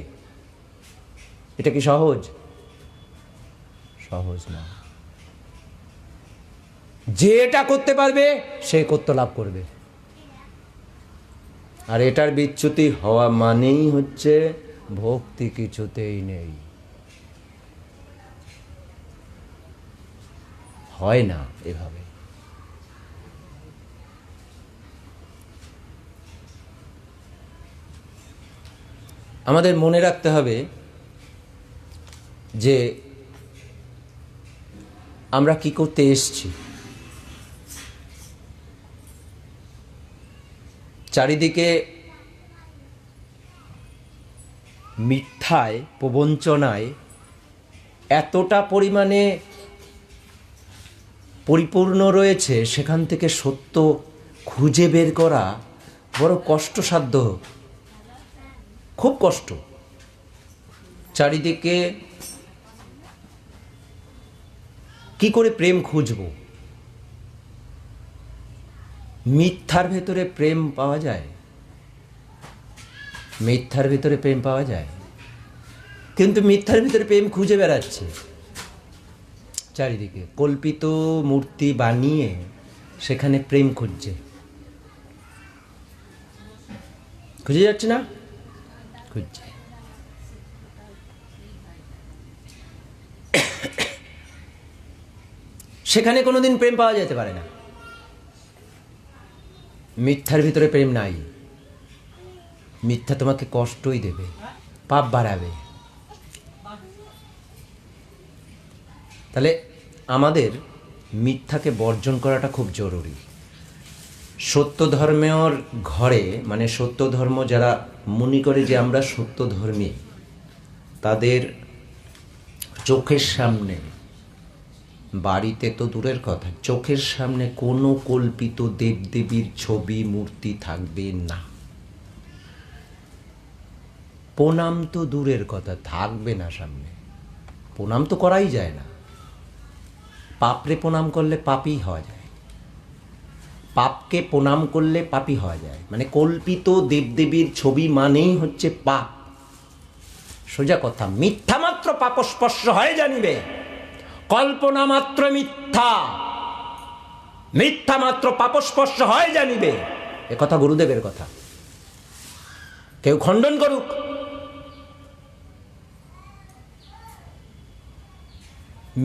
এটা কি সহজ? সহজ না। যে এটা করতে পারবে সে কর্ত্য লাভ করবে। আর এটার বিচ্যুতি হওয়া মানেই হচ্ছে ভক্তি কিছুতেই নেই, হয় না এভাবে। আমাদের মনে রাখতে হবে যে আমরা কি করতে এসেছি। চারিদিকে মিথ্যায়, প্রবঞ্চনায় এতটা পরিমাণে পরিপূর্ণ রয়েছে, সেখান থেকে সত্য খুঁজে বের করা বড় কষ্টসাধ্য, খুব কষ্ট। চারিদিকে কি করে প্রেম খুঁজব? মিথ্যার ভেতরে প্রেম পাওয়া যায়, মিথ্যার ভেতরে প্রেম পাওয়া যায়, কিন্তু মিথ্যার ভিতরে প্রেম খুঁজে বেড়াচ্ছে চারিদিকে, কল্পিত মূর্তি বানিয়ে সেখানে প্রেম খুঁজছে, খুঁজে যাচ্ছে না, খুঁজছে। সেখানে কোনোদিন প্রেম পাওয়া যেতে পারে না। মিথ্যার ভিতরে প্রেম নাই, মিথ্যা তোমাকে কষ্টই দেবে, পাপ বাড়াবে। তাহলে আমাদের মিথ্যাকে বর্জন করাটা খুব জরুরি। সত্য ধর্মের ঘরে, মানে সত্য ধর্ম যারা মনে করে যে আমরা সত্য ধর্মী, তাদের চোখের সামনে, বাড়িতে তো দূরের কথা, চোখের সামনে কোনো কল্পিত দেবদেবীর ছবি মূর্তি থাকবে না। প্রণাম তো দূরের কথা, থাকবে না সামনে। প্রণাম তো করাই যায় না। পাপরে প্রণাম করলে পাপই হওয়া যায়, পাপকে প্রণাম করলে পাপই হওয়া যায়। মানে কল্পিত দেবদেবীর ছবি মানেই হচ্ছে পাপ। সোজা কথা, মিথ্যা মাত্র পাপস্পর্শ হয় জানিবে, কল্পনা মাত্র মিথ্যা, মিথ্যা মাত্র পাপস্পর্শ হয় জানিবে। এ কথা গুরুদেবের কথা, কেউ খণ্ডন করুক।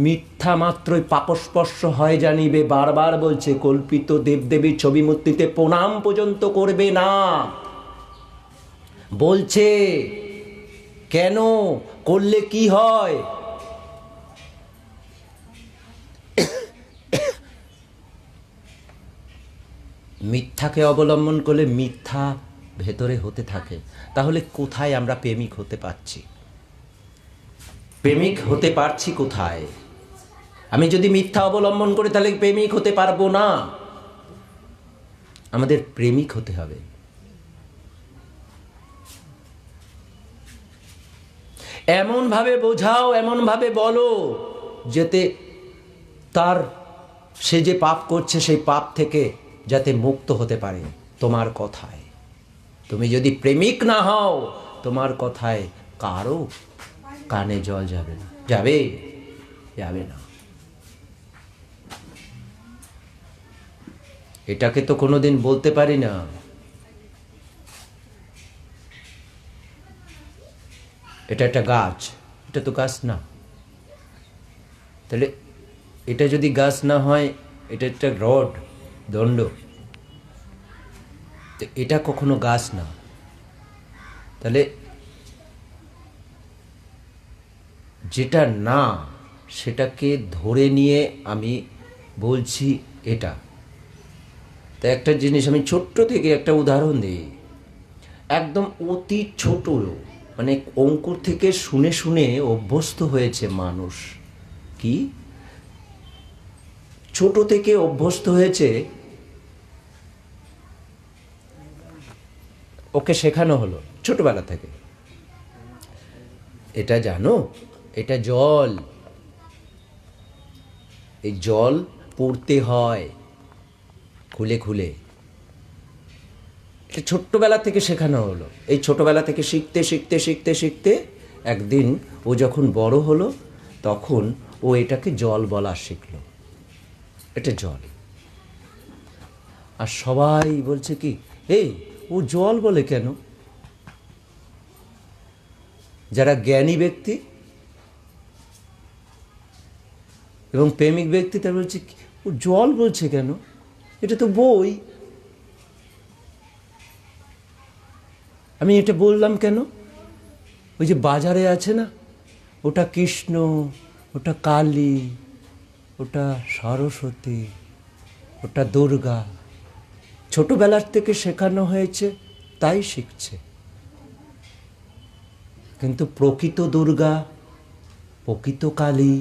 মিথ্যা মাত্রই পাপস্পর্শ হয় জানিবে, বারবার বলছে। কল্পিত দেবদেবীর ছবি মূর্তিতে প্রণাম পর্যন্ত করবে না বলছে। কেন করলে কি হয়? মিথ্যাকে অবলম্বন করলে মিথ্যা ভেতরে হতে থাকে। তাহলে কোথায় আমরা প্রেমিক হতে পারছি? প্রেমিক হতে পারছি কোথায়? আমি যদি মিথ্যা অবলম্বন করি তাহলে প্রেমিক হতে পারবো না। আমাদের প্রেমিক হতে হবে। এমনভাবে বোঝাও, এমনভাবে বলো যাতে সে যে পাপ করছে সেই পাপ থেকে যাতে মুক্ত হতে পারে তোমার কথায়। তুমি যদি প্রেমিক না হও, তোমার কথায় কারো কানে জল যাবে না, যাবে না। এটাকে তো কোনোদিন বলতে পারি না, এটা একটা গাছ, এটা তো গাছ না। তাহলে এটা যদি গাছ না হয়, এটা একটা রড, দণ্ড, তো এটা কখনো গাছ না। তাহলে যেটা না সেটাকে ধরে নিয়ে আমি বলছি এটা। তা একটা জিনিস আমি ছোট্ট থেকে একটা উদাহরণ দিই, একদম অতি ছোট, মানে অঙ্কুর থেকে শুনে শুনে অভ্যস্ত হয়েছে মানুষ। কি ছোট থেকে অভ্যস্ত হয়েছে, ওকে শেখানো হলো ছোটবেলা থেকে, এটা জানো, এটা জল, এই জল পড়তে হয় খুলে খুলে। এটা ছোট্টবেলা থেকে শেখানো হলো। এই ছোটবেলা থেকে শিখতে শিখতে শিখতে শিখতে একদিন ও যখন বড় হলো তখন ও এটাকে জল বলা শিখলো, এটা জল। আর সবাই বলছে কি, এই ও জল বলে কেন? যারা জ্ঞানী ব্যক্তি এবং প্রেমিক ব্যক্তি তারা বলছে ও জল বলছে কেন, এটা তো বই। আমি এটা বললাম কেন? ওই যে বাজারে আছে না, ওটা কৃষ্ণ, ওটা কালী, ওটা সরস্বতী, ওটা দুর্গা। ছোটবেলার থেকে শেখানো হয়েছে, তাই শিখছে। কিন্তু প্রকৃত দুর্গা, প্রকৃত কালী,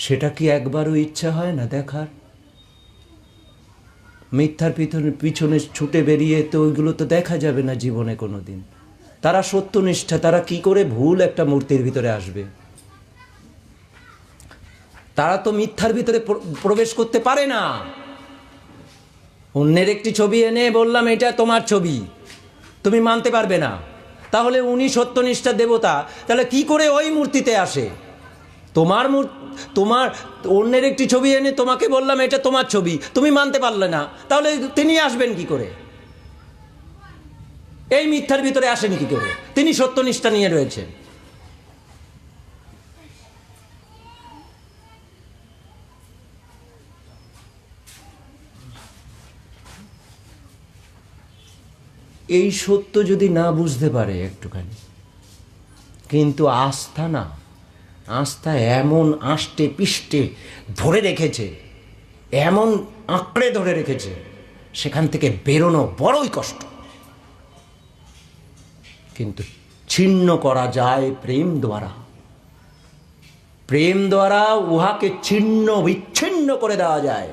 সেটা কি একবারও ইচ্ছা হয় না দেখার? মিথ্যার পিছনে ছুটে বেরিয়ে তো ওইগুলো তো দেখা যাবে না জীবনে কোনো দিন। তারা সত্যনিষ্ঠা, তারা কি করে ভুল একটা মূর্তির ভিতরে আসবে? তারা তো মিথ্যার ভিতরে প্রবেশ করতে পারে না। অন্যের একটি ছবি এনে বললাম এটা তোমার ছবি, তুমি মানতে পারবে না। তাহলে উনি সত্যনিষ্ঠা দেবতা, তাহলে কি করে ওই মূর্তিতে আসে? তোমার অন্যের একটি ছবি এনে তোমাকে বললাম এটা তোমার ছবি, তুমি মানতে পারলে না, তাহলে তিনি আসবেন কি করে? এই মিথ্যার ভিতরে আসেন কি করে? তিনি সত্যনিষ্ঠা নিয়ে রয়েছেন। এই সত্য যদি না বুঝতে পারে একটুখানি, কিন্তু আস্থা না, আস্থা এমন আষ্টে পিষ্টে ধরে রেখেছে, এমন আঁকড়ে ধরে রেখেছে, সেখান থেকে বেরোনো বড়ই কষ্ট। কিন্তু ছিন্ন করা যায় প্রেম দ্বারা। প্রেম দ্বারা উহাকে ছিন্ন বিচ্ছিন্ন করে দেওয়া যায়।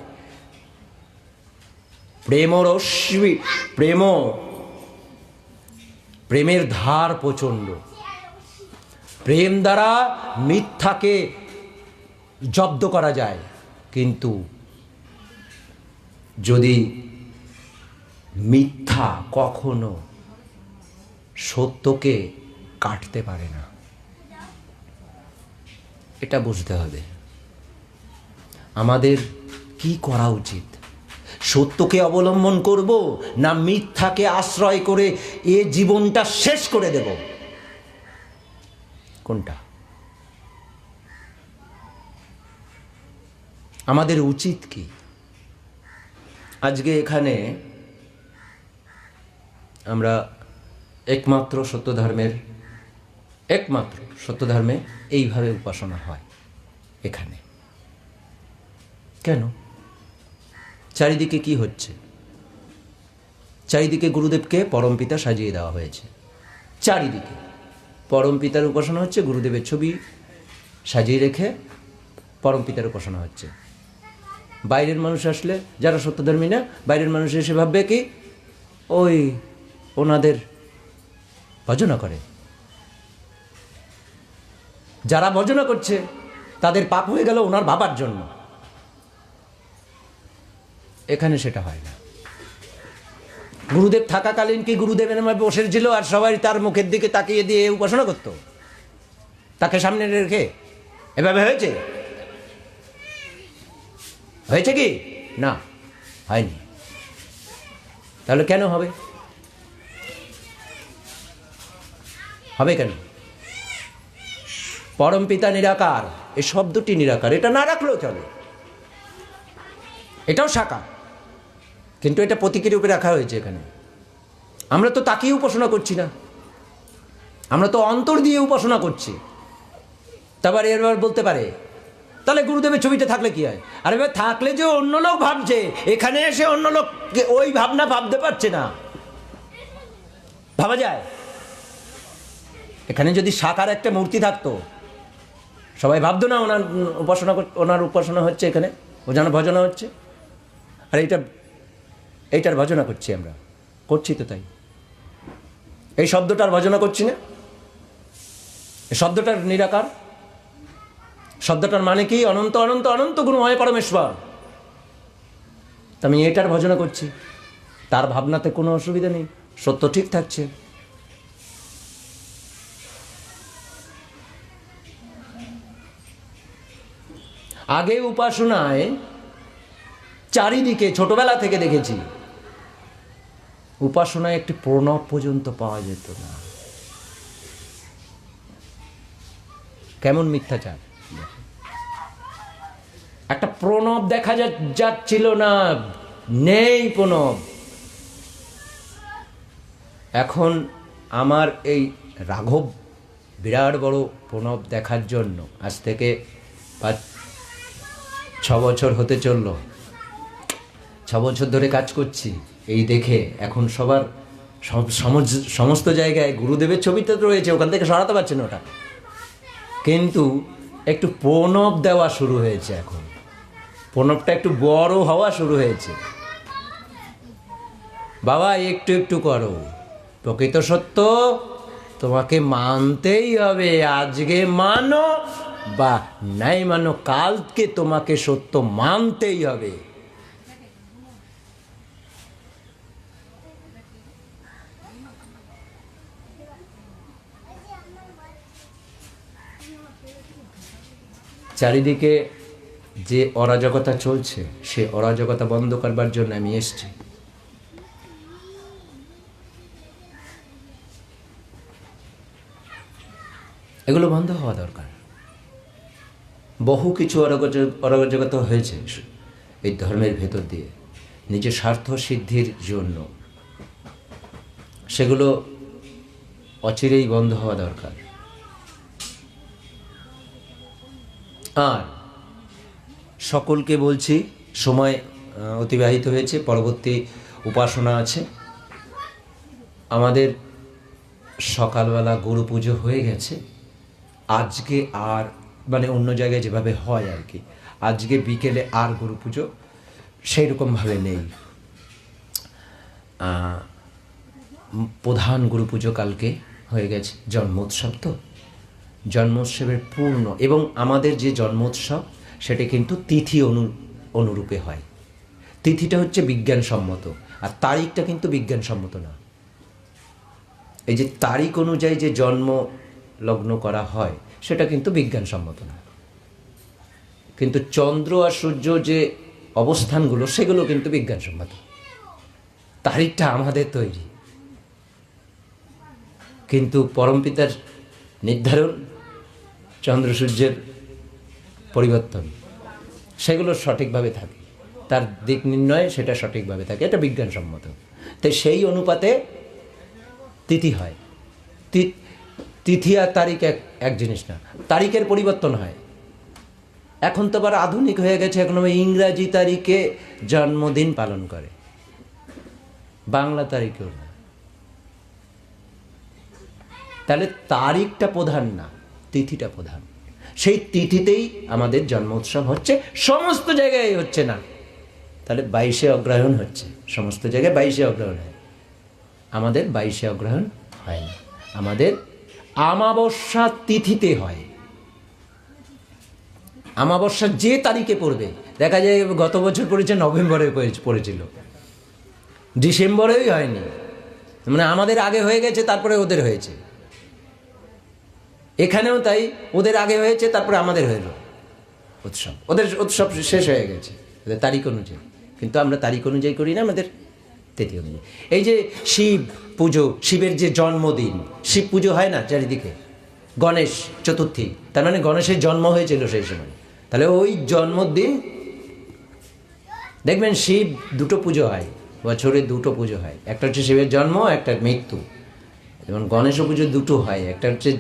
প্রেমের ধার প্রচণ্ড। প্রেম দ্বারা মিথ্যাকে জব্দ করা যায়, কিন্তু যদি মিথ্যা কখনো সত্যকে কাটতে পারে না, এটা বুঝতে হবে। আমাদের কি করা উচিত? সত্যকে অবলম্বন করব না মিথ্যাকে আশ্রয় করে এ জীবনটা শেষ করে দেব? কোনটা আমাদের উচিত? কি আজকে এখানে আমরা একমাত্র সত্য ধর্মে এইভাবে উপাসনা হয় এখানে। কেন? চারিদিকে কি হচ্ছে? চারিদিকে গুরুদেবকে পরমপিতা সাজিয়ে দেওয়া হয়েছে। চারিদিকে পরমপিতার উপাসনা হচ্ছে, গুরুদেবের ছবি সাজিয়ে রেখে পরমপিতার উপাসনা হচ্ছে। বাইরের মানুষ আসলে, যারা সত্যধর্মী না, বাইরের মানুষ এসে ভাববে কি ওই ওনাদের ভজনা করে। যারা ভজনা করছে তাদের পাপ হয়ে গেল ওনার ভাবার জন্য। এখানে সেটা হয় না। গুরুদেব থাকাকালীন কি গুরুদেবের নামে বসেছিল আর সবাই তার মুখের দিকে তাকিয়ে দিয়ে উপাসনা করত? তাকে সামনে রেখে এভাবে হয়েছে? হয়েছে কি না? হয়নি। তাহলে কেন হবে? হবে কেন? পরম পিতা নিরাকার, এই শব্দটি নিরাকার, এটা না রাখলেও চলে। এটাও সাকার, কিন্তু এটা প্রতীকী রূপে রাখা হয়েছে এখানে। আমরা তো তাকেই উপাসনা করছি না, আমরা তো অন্তর দিয়ে উপাসনা করছি। তারপর এবার বলতে পারে তাহলে গুরুদেবের ছবিটা থাকলে কি হয়? আরে এবার থাকলে যে অন্য লোক ভাবছে, এখানে এসে অন্য লোক ওই ভাবনা ভাবতে পারছে না। ভাবা যায়? এখানে যদি সাকার একটা মূর্তি থাকতো, সবাই ভাবতো না ওনার উপাসনা হচ্ছে, এখানে ও যেন ভজনা হচ্ছে। আর এইটার ভজনা করছি আমরা, করছি তো। তাই এই শব্দটার ভজনা করছি না? এই শব্দটার নিরাকার, শব্দটার মানে কি? অনন্ত অনন্ত অনন্ত গুণময় পরমেশ্বর। আমি এটার ভজনা করছি, তার ভাবনাতে কোনো অসুবিধা নেই, সত্য ঠিক থাকছে। আগে উপাসনায় চারিদিকে ছোটবেলা থেকে দেখেছি, উপাসনায় একটি প্রণব পর্যন্ত পাওয়া যেত না। কেমন মিথ্যাচার! একটা প্রণব দেখা যাচ্ছিল না, নেই প্রণব। এখন আমার এই রাঘব বিরাট বড় প্রণব দেখার জন্য আজ থেকে 5-6 বছর হতে চলল, 6 বছর ধরে কাজ করছি। এই দেখে এখন সবার সমস্ত জায়গায় গুরুদেবের ছবিটা তো রয়েছে, ওখান থেকে সরাতে পারছে না ওটা, কিন্তু একটু প্রণব দেওয়া শুরু হয়েছে। এখন প্রণবটা একটু বড় হওয়া শুরু হয়েছে। বাবা একটু একটু করো, প্রকৃত সত্য তোমাকে মানতেই হবে। আজকে মানো বা নাই মানো, কালকে তোমাকে সত্য মানতেই হবে। চারিদিকে যে অরাজকতা চলছে, সে অরাজকতা বন্ধ করবার জন্য আমি এসেছি। এগুলো বন্ধ হওয়া দরকার। বহু কিছু অরাজকতা হয়েছে এই ধর্মের ভেতর দিয়ে নিজের স্বার্থ সিদ্ধির জন্য, সেগুলো অচিরেই বন্ধ হওয়া দরকার। আর সকলকে বলছি, সময় অতিবাহিত হয়েছে, পরবর্তী উপাসনা আছে আমাদের। সকালবেলা গুরু পুজো হয়ে গেছে, আজকে আর মানে অন্য জায়গায় যেভাবে হয় আর কি, আজকে বিকেলে আর গুরু পুজো সেই রকমভাবে নেই। প্রধান গুরু পুজো কালকে হয়ে গেছে। জন্মোৎসব, তো জন্মোৎসবের পূর্ণ, এবং আমাদের যে জন্মোৎসব সেটা কিন্তু তিথি অনুরূপে হয়। তিথিটা হচ্ছে বিজ্ঞানসম্মত, আর তারিখটা কিন্তু বিজ্ঞানসম্মত না। এই যে তারিখ অনুযায়ী যে জন্ম লগ্ন করা হয় সেটা কিন্তু বিজ্ঞানসম্মত না। কিন্তু চন্দ্র আর সূর্য যে অবস্থানগুলো সেগুলো কিন্তু বিজ্ঞানসম্মত। তারিখটা আমাদের তৈরি, কিন্তু পরমপিতার নির্ধারণ, চন্দ্র সূর্যের পরিবর্তন, সেগুলো সঠিকভাবে থাকে, তার দিক নির্ণয় সেটা সঠিকভাবে থাকে, এটা বিজ্ঞানসম্মত। তাই সেই অনুপাতে তিথি হয়। তিথি আর তারিখ এক জিনিস না, তারিখের পরিবর্তন হয়। এখন তো আবার আধুনিক হয়ে গেছে, এখন ইংরাজি তারিখে জন্মদিন পালন করে, বাংলা তারিখেও না। তাহলে তারিখটা প্রধান না, তিথিটা প্রধান। সেই তিথিতেই আমাদের জন্ম উৎসব হচ্ছে, সমস্ত জায়গায় হচ্ছে না। তাহলে 22শে অগ্রহায়ণ হচ্ছে, সমস্ত জায়গায় 22শে অগ্রহায়ণ হয়, আমাদের 22শে অগ্রহায়ণ হয় না, আমাদের আমাবস্যা তিথিতে হয়। আমাবস্যা যে তারিখে পড়বে, দেখা যায় গত বছর পড়েছে নভেম্বরে পড়েছিল, ডিসেম্বরেই হয়নি, মানে আমাদের আগে হয়ে গেছে তারপরে ওদের হয়েছে। এখানেও তাই, ওদের আগে হয়েছে তারপরে আমাদের হইল উৎসব, ওদের উৎসব শেষ হয়ে গেছে ওদের তারিখ অনুযায়ী, কিন্তু আমরা তারিখ অনুযায়ী করি না, আমাদের তিথি অনুযায়ী। এই যে শিব পুজো, শিবের যে জন্মদিন, শিব পুজো হয় না চারিদিকে, গণেশ চতুর্থী, তার মানে গণেশের জন্ম হয়েছিল সেই সময়, তাহলে ওই জন্মদিন দেখবেন শিব দুটো পুজো হয়, বছরে দুটো পুজো হয়, একটা হচ্ছে শিবের জন্ম, একটা মৃত্যু। যেমন গণেশ পুজো দুটো হয়, একটা হচ্ছে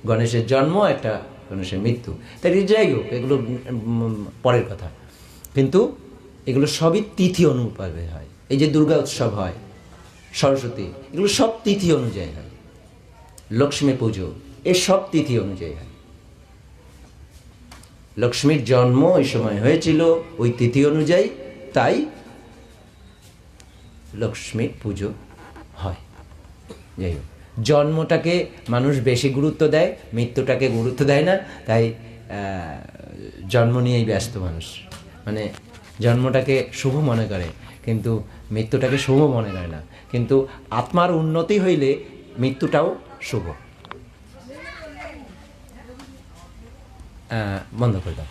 গণেশের জন্ম, একটা গণেশের মৃত্যু। তাই যাই হোক, এগুলো পরের কথা, কিন্তু এগুলো সবই তিথি অনুপাতে হয়। এই যে দুর্গা উৎসব হয়, সরস্বতী, এগুলো সব তিথি অনুযায়ী হয়। লক্ষ্মী পুজো, এ সব তিথি অনুযায়ী হয়। লক্ষ্মীর জন্ম ওই সময় হয়েছিল ওই তিথি অনুযায়ী, তাই লক্ষ্মী পুজো হয়। যাই হোক, জন্মটাকে মানুষ বেশি গুরুত্ব দেয়, মৃত্যুটাকে গুরুত্ব দেয় না, তাই জন্ম নিয়েই ব্যস্ত মানুষ। মানে জন্মটাকে শুভ মনে করে, কিন্তু মৃত্যুটাকে শুভ মনে করে না। কিন্তু আত্মার উন্নতি হইলে মৃত্যুটাও শুভ। বন্ধ করে দাও।